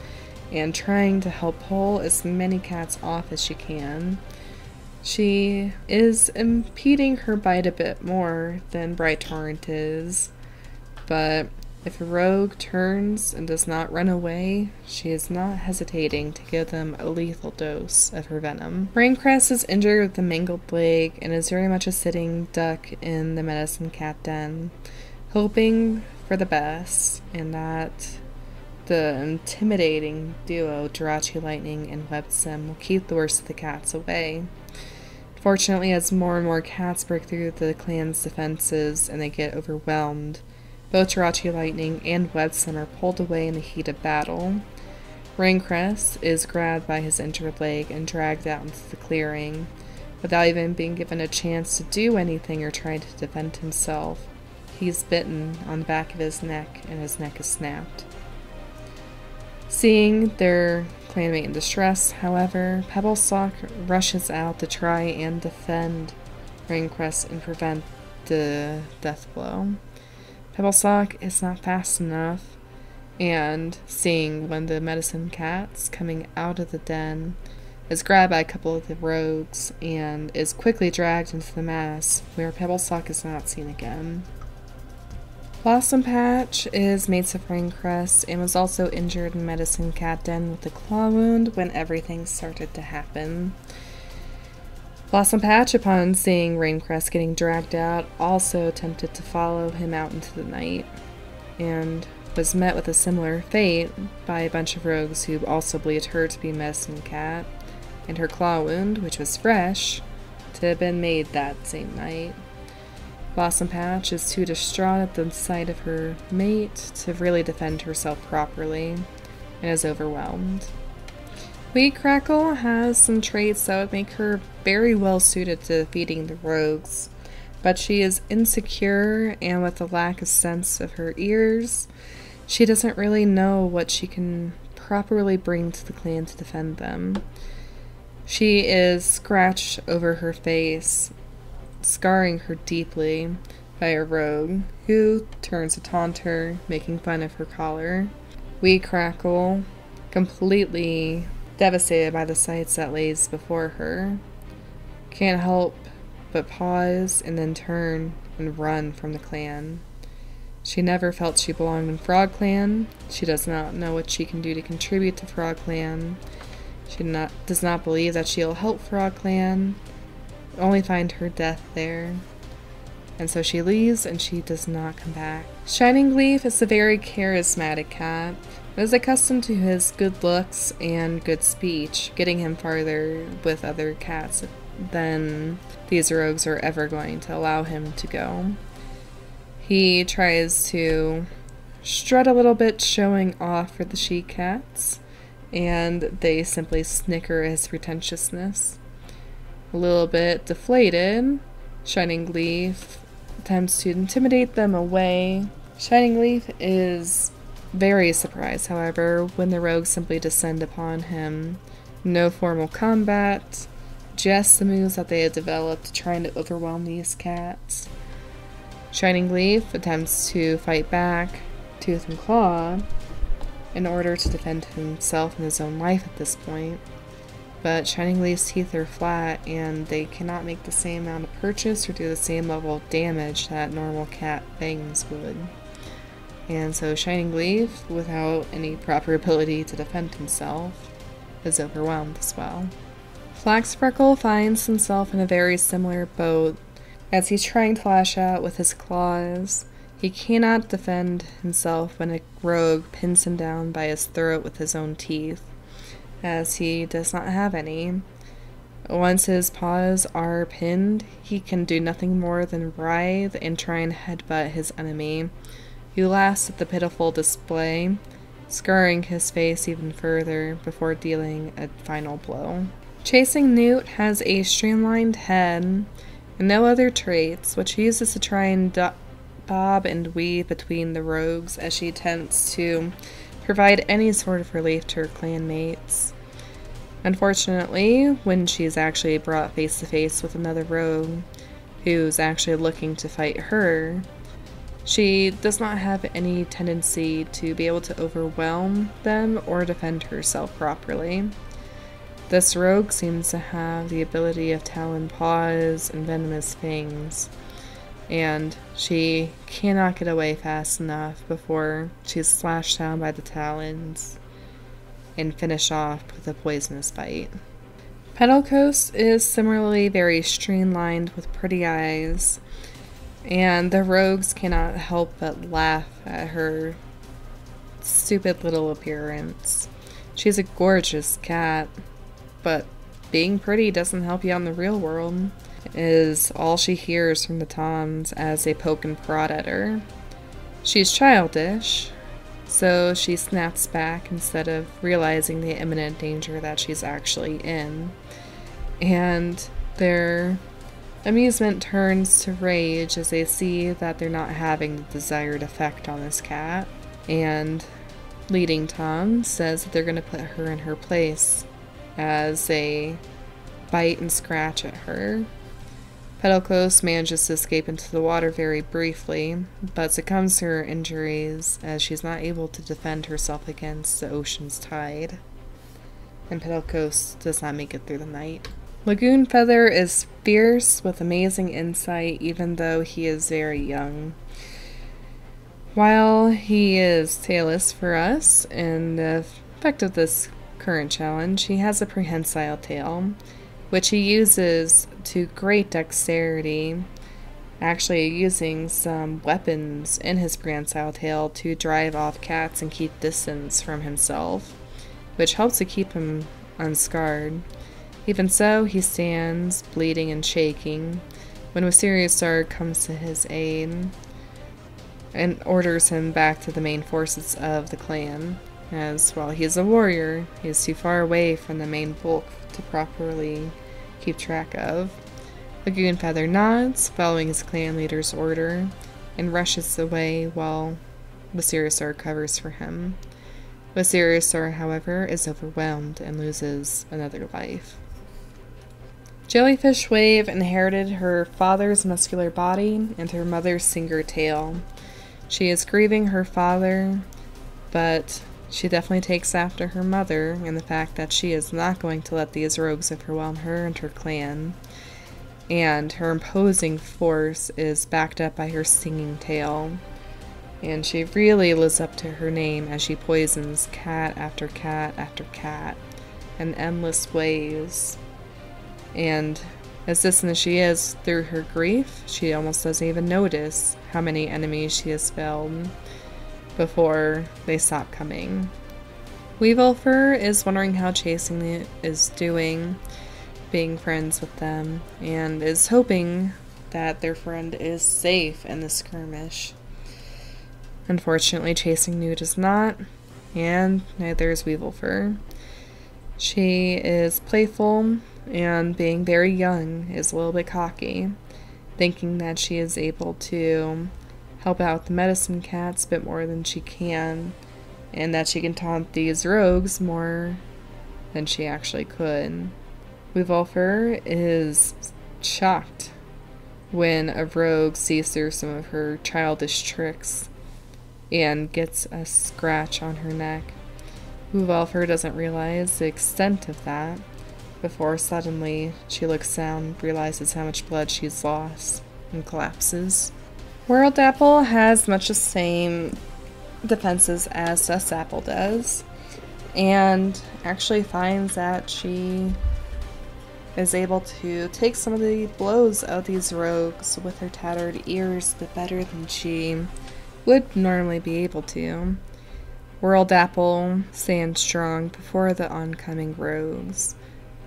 and trying to help pull as many cats off as she can. She is impeding her bite a bit more than Brighthorn is, but if a rogue turns and does not run away, she is not hesitating to give them a lethal dose of her venom. Raincrest is injured with a mangled leg and is very much a sitting duck in the medicine cat den, hoping for the best and that the intimidating duo Jirachi Lightning and Websim will keep the worst of the cats away. Fortunately, as more and more cats break through the clan's defenses and they get overwhelmed, both Jirachi Lightning and Websim are pulled away in the heat of battle. Raincrest is grabbed by his injured leg and dragged out into the clearing, without even being given a chance to do anything or try to defend himself. He's bitten on the back of his neck and his neck is snapped. Seeing their clanmate in distress, however, Pebblestalk rushes out to try and defend Raincrest and prevent the death blow. Pebblestalk is not fast enough, and seeing one of the medicine cats coming out of the den, is grabbed by a couple of the rogues and is quickly dragged into the mass, where Pebblestalk is not seen again. Blossom Patch is mates of Raincrest and was also injured in Medicine Cat Den with a claw wound when everything started to happen. Blossom Patch, upon seeing Raincrest getting dragged out, also attempted to follow him out into the night, and was met with a similar fate by a bunch of rogues who also believed her to be Medicine Cat, and her claw wound, which was fresh, to have been made that same night. Blossom Patch is too distraught at the sight of her mate to really defend herself properly, and is overwhelmed. Wheat Crackle has some traits that would make her very well suited to defeating the rogues, but she is insecure, and with a lack of sense of her ears, she doesn't really know what she can properly bring to the clan to defend them. She is scratched over her face, scarring her deeply by a rogue, who turns to taunt her, making fun of her collar. Wheat Crackle, completely devastated by the sights that lays before her, can't help but pause and then turn and run from the clan. She never felt she belonged in FrogClan. She does not know what she can do to contribute to FrogClan. She does not believe that she'll help FrogClan, only find her death there. And so she leaves and she does not come back. Shining Leaf is a very charismatic cat, but is accustomed to his good looks and good speech, getting him farther with other cats than these rogues are ever going to allow him to go. He tries to strut a little bit, showing off for the she-cats, and they simply snicker at his pretentiousness. A little bit deflated, Shining Leaf attempts to intimidate them away. Shining Leaf is very surprised, however, when the rogues simply descend upon him. No formal combat, just the moves that they had developed trying to overwhelm these cats. Shining Leaf attempts to fight back, tooth and claw, in order to defend himself and his own life at this point. But Shining Leaf's teeth are flat, and they cannot make the same amount of purchase or do the same level of damage that normal cat fangs would. And so Shining Leaf, without any proper ability to defend himself, is overwhelmed as well. Flax Freckle finds himself in a very similar boat. As he's trying to lash out with his claws, he cannot defend himself when a rogue pins him down by his throat with his own teeth, as he does not have any. Once his paws are pinned, he can do nothing more than writhe and try and headbutt his enemy, who laughs at the pitiful display, scarring his face even further before dealing a final blow. Chasing Newt has a streamlined head and no other traits, which she uses to try and bob and weave between the rogues as she attempts to provide any sort of relief to her clanmates. Unfortunately, when she's actually brought face to face with another rogue who's actually looking to fight her, she does not have any tendency to be able to overwhelm them or defend herself properly. This rogue seems to have the ability of talon paws and venomous fangs, and she cannot get away fast enough before she's slashed down by the talons and finish off with a poisonous bite. Petal Coast is similarly very streamlined with pretty eyes, and the rogues cannot help but laugh at her stupid little appearance. She's a gorgeous cat, but being pretty doesn't help you out in the real world, is all she hears from the Toms as they poke and prod at her. She's childish, so she snaps back instead of realizing the imminent danger that she's actually in, and their amusement turns to rage as they see that they're not having the desired effect on this cat, and leading Tom says that they're going to put her in her place as they bite and scratch at her. Petal Coast manages to escape into the water very briefly, but succumbs to her injuries as she's not able to defend herself against the ocean's tide. And Petal Coast does not make it through the night. Lagoon Feather is fierce with amazing insight, even though he is very young. While he is tailless for us in the effect of this current challenge, he has a prehensile tail, which he uses to great dexterity, actually using some weapons in his prehensile tail to drive off cats and keep distance from himself, which helps to keep him unscarred. Even so, he stands, bleeding and shaking, when Mysterious Star comes to his aid and orders him back to the main forces of the clan. as while he is a warrior, he is too far away from the main bulk to properly keep track of. Lagoon Feather nods, following his clan leader's order, and rushes away while Viserysor covers for him. Viserysor, however, is overwhelmed and loses another life. Jellyfish Wave inherited her father's muscular body and her mother's singer tail. She is grieving her father, but she definitely takes after her mother in the fact that she is not going to let these rogues overwhelm her and her clan. And her imposing force is backed up by her stinging tail. And she really lives up to her name as she poisons cat after cat after cat in endless ways. And as distant as she is through her grief, she almost doesn't even notice how many enemies she has felled before they stop coming. Weevilfer is wondering how Chasing It is doing, being friends with them, and is hoping that their friend is safe in the skirmish. Unfortunately, Chasing Newt is not, and neither is Weevilfer. She is playful, and being very young, is a little bit cocky, thinking that she is able to help out the medicine cats a bit more than she can, and that she can taunt these rogues more than she actually could. Weevilfer is shocked when a rogue sees through some of her childish tricks and gets a scratch on her neck. Weevilfer doesn't realize the extent of that before suddenly she looks down, realizes how much blood she's lost, and collapses. World Apple has much the same defenses as Dust Apple does, and actually finds that she is able to take some of the blows of these rogues with her tattered ears a bit better than she would normally be able to. World Apple stands strong before the oncoming rogues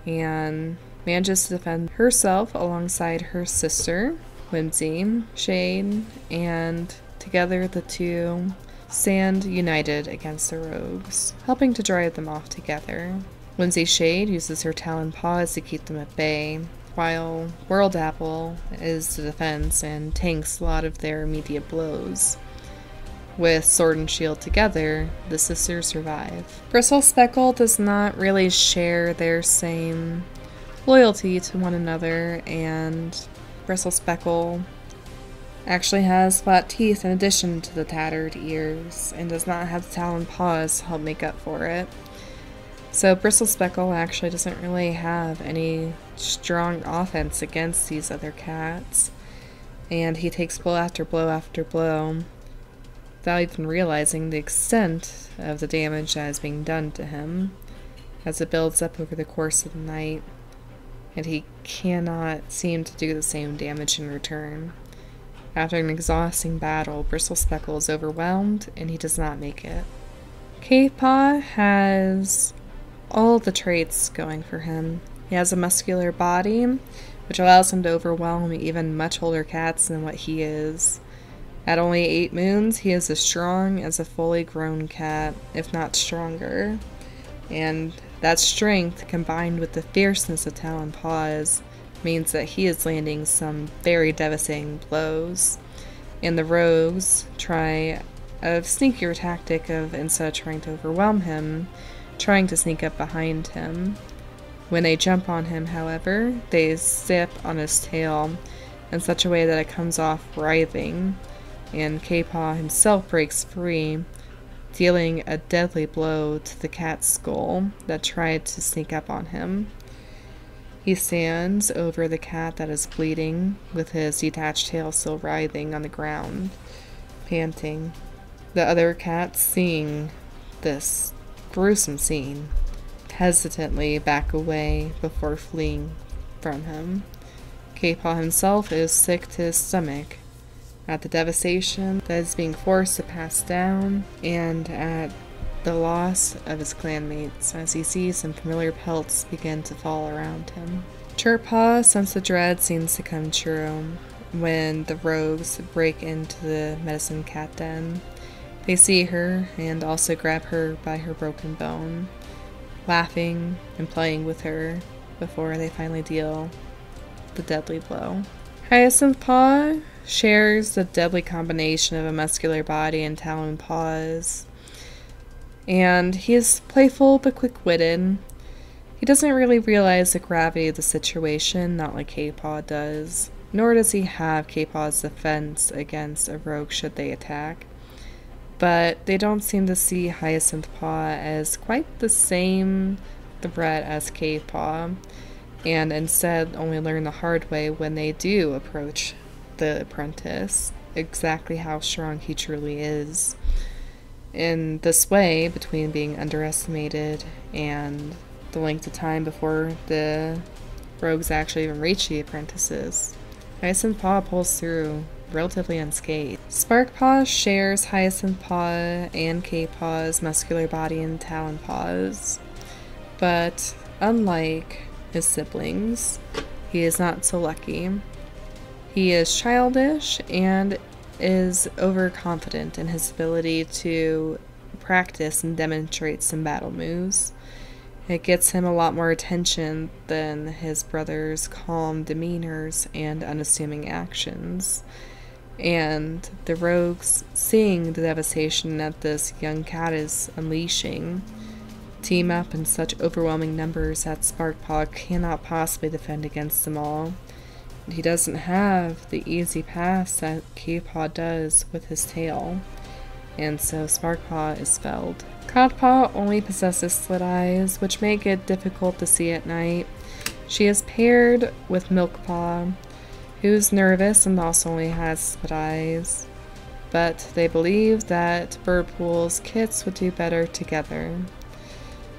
and manages to defend herself alongside her sister, Whimsy, Shade, and together the two stand united against the rogues, helping to drive them off together. Whimsy Shade uses her talon paws to keep them at bay, while World Apple is the defense and tanks a lot of their immediate blows. With Sword and Shield together, the sisters survive. Bristle Speckle does not really share their same loyalty to one another, and Bristle Speckle actually has flat teeth in addition to the tattered ears, and does not have the talon paws to help make up for it. So Bristle Speckle actually doesn't really have any strong offense against these other cats, and he takes blow after blow after blow, without even realizing the extent of the damage that is being done to him, as it builds up over the course of the night, and he cannot seem to do the same damage in return. After an exhausting battle, Bristle Speckle is overwhelmed, and he does not make it. Cave Paw has all the traits going for him. He has a muscular body, which allows him to overwhelm even much older cats than what he is. At only 8 moons, he is as strong as a fully grown cat, if not stronger. And that strength, combined with the fierceness of Talon Paws, means that he is landing some very devastating blows. And the rogues try a sneakier tactic of, instead of trying to overwhelm him, trying to sneak up behind him. When they jump on him, however, they zip on his tail in such a way that it comes off writhing, and K-Paw himself breaks free, dealing a deadly blow to the cat's skull that tried to sneak up on him. He stands over the cat that is bleeding, with his detached tail still writhing on the ground, panting. The other cats, seeing this gruesome scene, hesitantly back away before fleeing from him. K-Paw himself is sick to his stomach at the devastation that is being forced to pass down, and at the loss of his clanmates as he sees some familiar pelts begin to fall around him. Chirpaw senses the dread seems to come true when the rogues break into the medicine cat den. They see her and also grab her by her broken bone, laughing and playing with her before they finally deal the deadly blow. Hyacinth Paw shares the deadly combination of a muscular body and talon paws, and he is playful but quick-witted. He doesn't really realize the gravity of the situation, not like K-Paw does, nor does he have K-Paw's defense against a rogue should they attack. But they don't seem to see Hyacinth Paw as quite the same threat as K-Paw, and instead only learn the hard way when they do approach the apprentice, exactly how strong he truly is. In this way, between being underestimated and the length of time before the rogues actually even reach the apprentices, Hyacinth Paw pulls through relatively unscathed. Spark Paw shares Hyacinth Paw and K-Paw's muscular body and talon paws, but unlike his siblings, he is not so lucky. He is childish and is overconfident in his ability to practice and demonstrate some battle moves. It gets him a lot more attention than his brother's calm demeanors and unassuming actions. And the rogues, seeing the devastation that this young cat is unleashing, team up in such overwhelming numbers that Sparkpaw cannot possibly defend against them all. He doesn't have the easy pass that K-Paw does with his tail, and so Sparkpaw is felled. Codpaw only possesses slit eyes, which make it difficult to see at night. She is paired with Milkpaw, who's nervous and also only has slit eyes, but they believe that Birdpool's kits would do better together.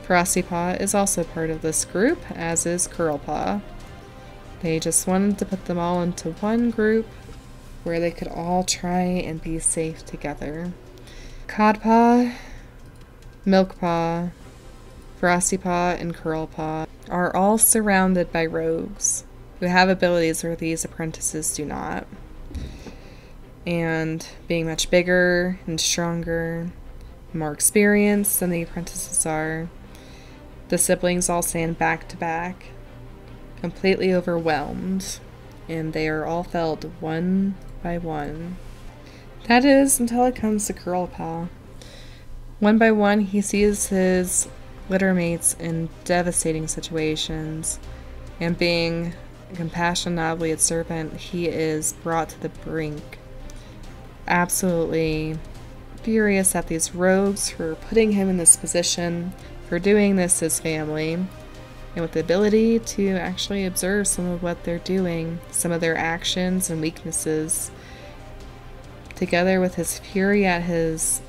Frostypaw is also part of this group, as is Curlpaw. They just wanted to put them all into one group where they could all try and be safe together. Codpaw, Milkpaw, Frostypaw, and Curlpaw are all surrounded by rogues who have abilities where these apprentices do not. And being much bigger and stronger, more experienced than the apprentices are, the siblings all stand back to back, completely overwhelmed, and they are all felled one by one. That is, until it comes to Curlpaw. One by one, he sees his litter mates in devastating situations, and being a compassionate servant, he is brought to the brink. Absolutely furious at these rogues for putting him in this position, for doing this to his family, and with the ability to actually observe some of what they're doing, some of their actions and weaknesses, together with his fury at his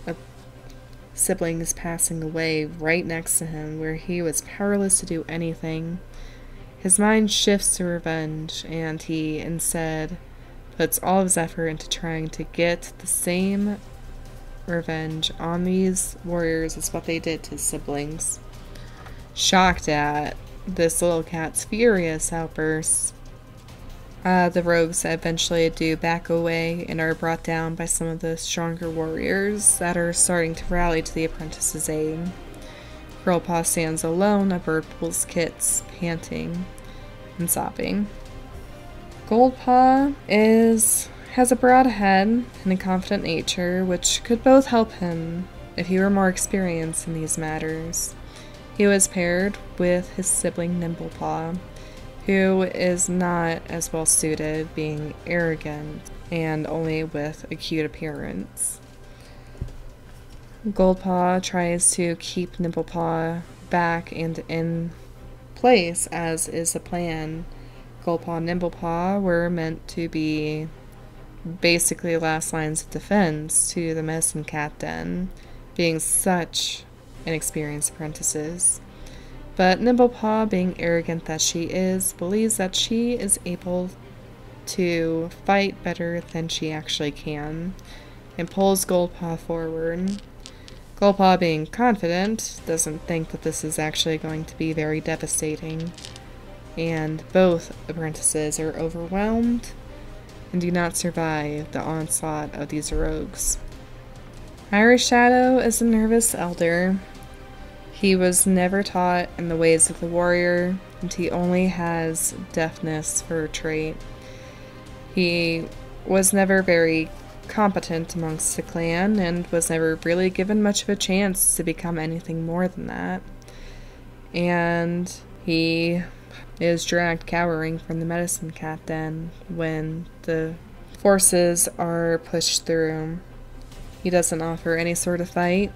siblings passing away right next to him, where he was powerless to do anything. His mind shifts to revenge, and he instead puts all of his effort into trying to get the same revenge on these warriors as what they did to his siblings. Shocked at this little cat's furious outbursts, the rogues eventually do back away and are brought down by some of the stronger warriors that are starting to rally to the apprentice's aid. Curlpaw stands alone at Birdpool's kits, panting and sobbing. Goldpaw has a broad head and a confident nature, which could both help him if he were more experienced in these matters. He was paired with his sibling Nimblepaw, who is not as well suited, being arrogant and only with a cute appearance. Goldpaw tries to keep Nimblepaw back and in place, as is the plan. Goldpaw and Nimblepaw were meant to be basically last lines of defense to the medicine cat den, being such inexperienced apprentices. But Nimblepaw, being arrogant that she is, believes that she is able to fight better than she actually can, and pulls Goldpaw forward. Goldpaw, being confident, doesn't think that this is actually going to be very devastating, and both apprentices are overwhelmed and do not survive the onslaught of these rogues. Irish Shadow is a nervous elder. He was never taught in the ways of the warrior, and he only has deafness for a trait. He was never very competent amongst the clan, and was never really given much of a chance to become anything more than that. And he is dragged cowering from the medicine cat den when the forces are pushed through. He doesn't offer any sort of fight,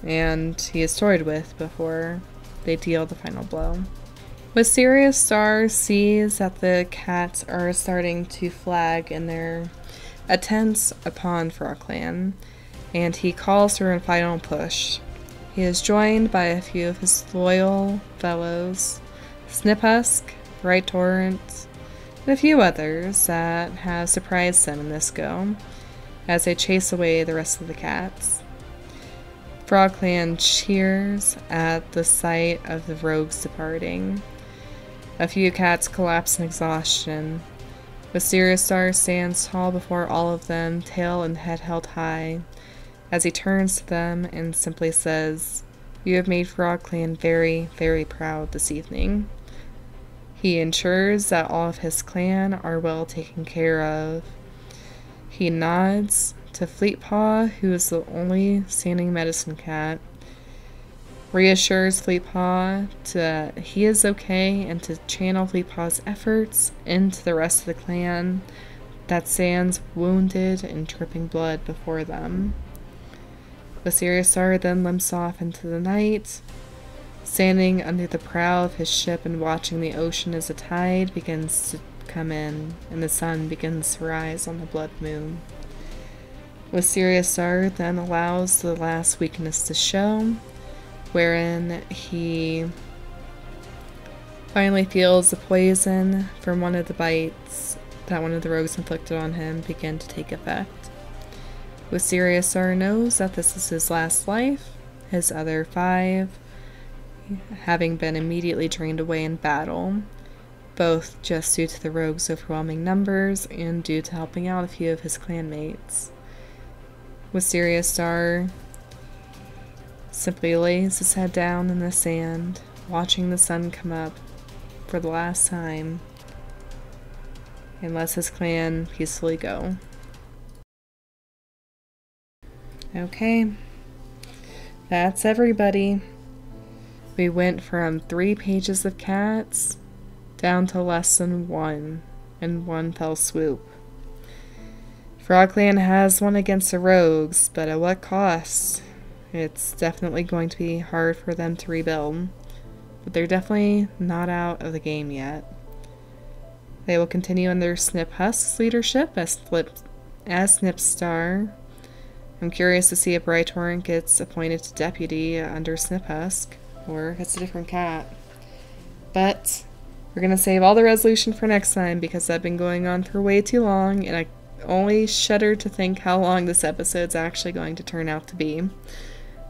and he is toyed with before they deal the final blow. Mysterious Star sees that the cats are starting to flag in their attempts upon FrogClan, and he calls for a final push. He is joined by a few of his loyal fellows, Sniphusk, Bright Torrent, and a few others that have surprised them in this go, as they chase away the rest of the cats. FrogClan cheers at the sight of the rogues departing. A few cats collapse in exhaustion. Mysterious Star stands tall before all of them, tail and head held high, as he turns to them and simply says, "You have made FrogClan very, very proud this evening." He ensures that all of his clan are well taken care of. He nods to Fleetpaw, who is the only standing medicine cat, reassures Fleetpaw that he is okay and to channel Fleetpaw's efforts into the rest of the clan that stands wounded and dripping blood before them. Mysterious Star then limps off into the night, standing under the prow of his ship and watching the ocean as the tide begins to come in and the sun begins to rise on the blood moon. Mysterious Star then allows the last weakness to show, wherein he finally feels the poison from one of the bites that one of the rogues inflicted on him begin to take effect. Mysterious Star knows that this is his last life, his other 5 having been immediately drained away in battle, both just due to the rogues' overwhelming numbers and due to helping out a few of his clanmates. Mysterious Star simply lays his head down in the sand, watching the sun come up for the last time, and lets his clan peacefully go. Okay, that's everybody. We went from 3 pages of cats down to less than 1 in one fell swoop. FrogClan has won against the rogues, but at what cost? It's definitely going to be hard for them to rebuild, but they're definitely not out of the game yet. They will continue under Sniphusk's leadership as Snipstar. I'm curious to see if Bright Torrent gets appointed to deputy under Sniphusk, or it's a different cat. But we're going to save all the resolution for next time because I've been going on for way too long, and I only shudder to think how long this episode's actually going to turn out to be.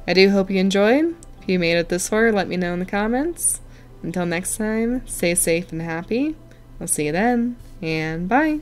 I do hope you enjoyed. If you made it this far, let me know in the comments. Until next time, stay safe and happy. I'll see you then, and bye!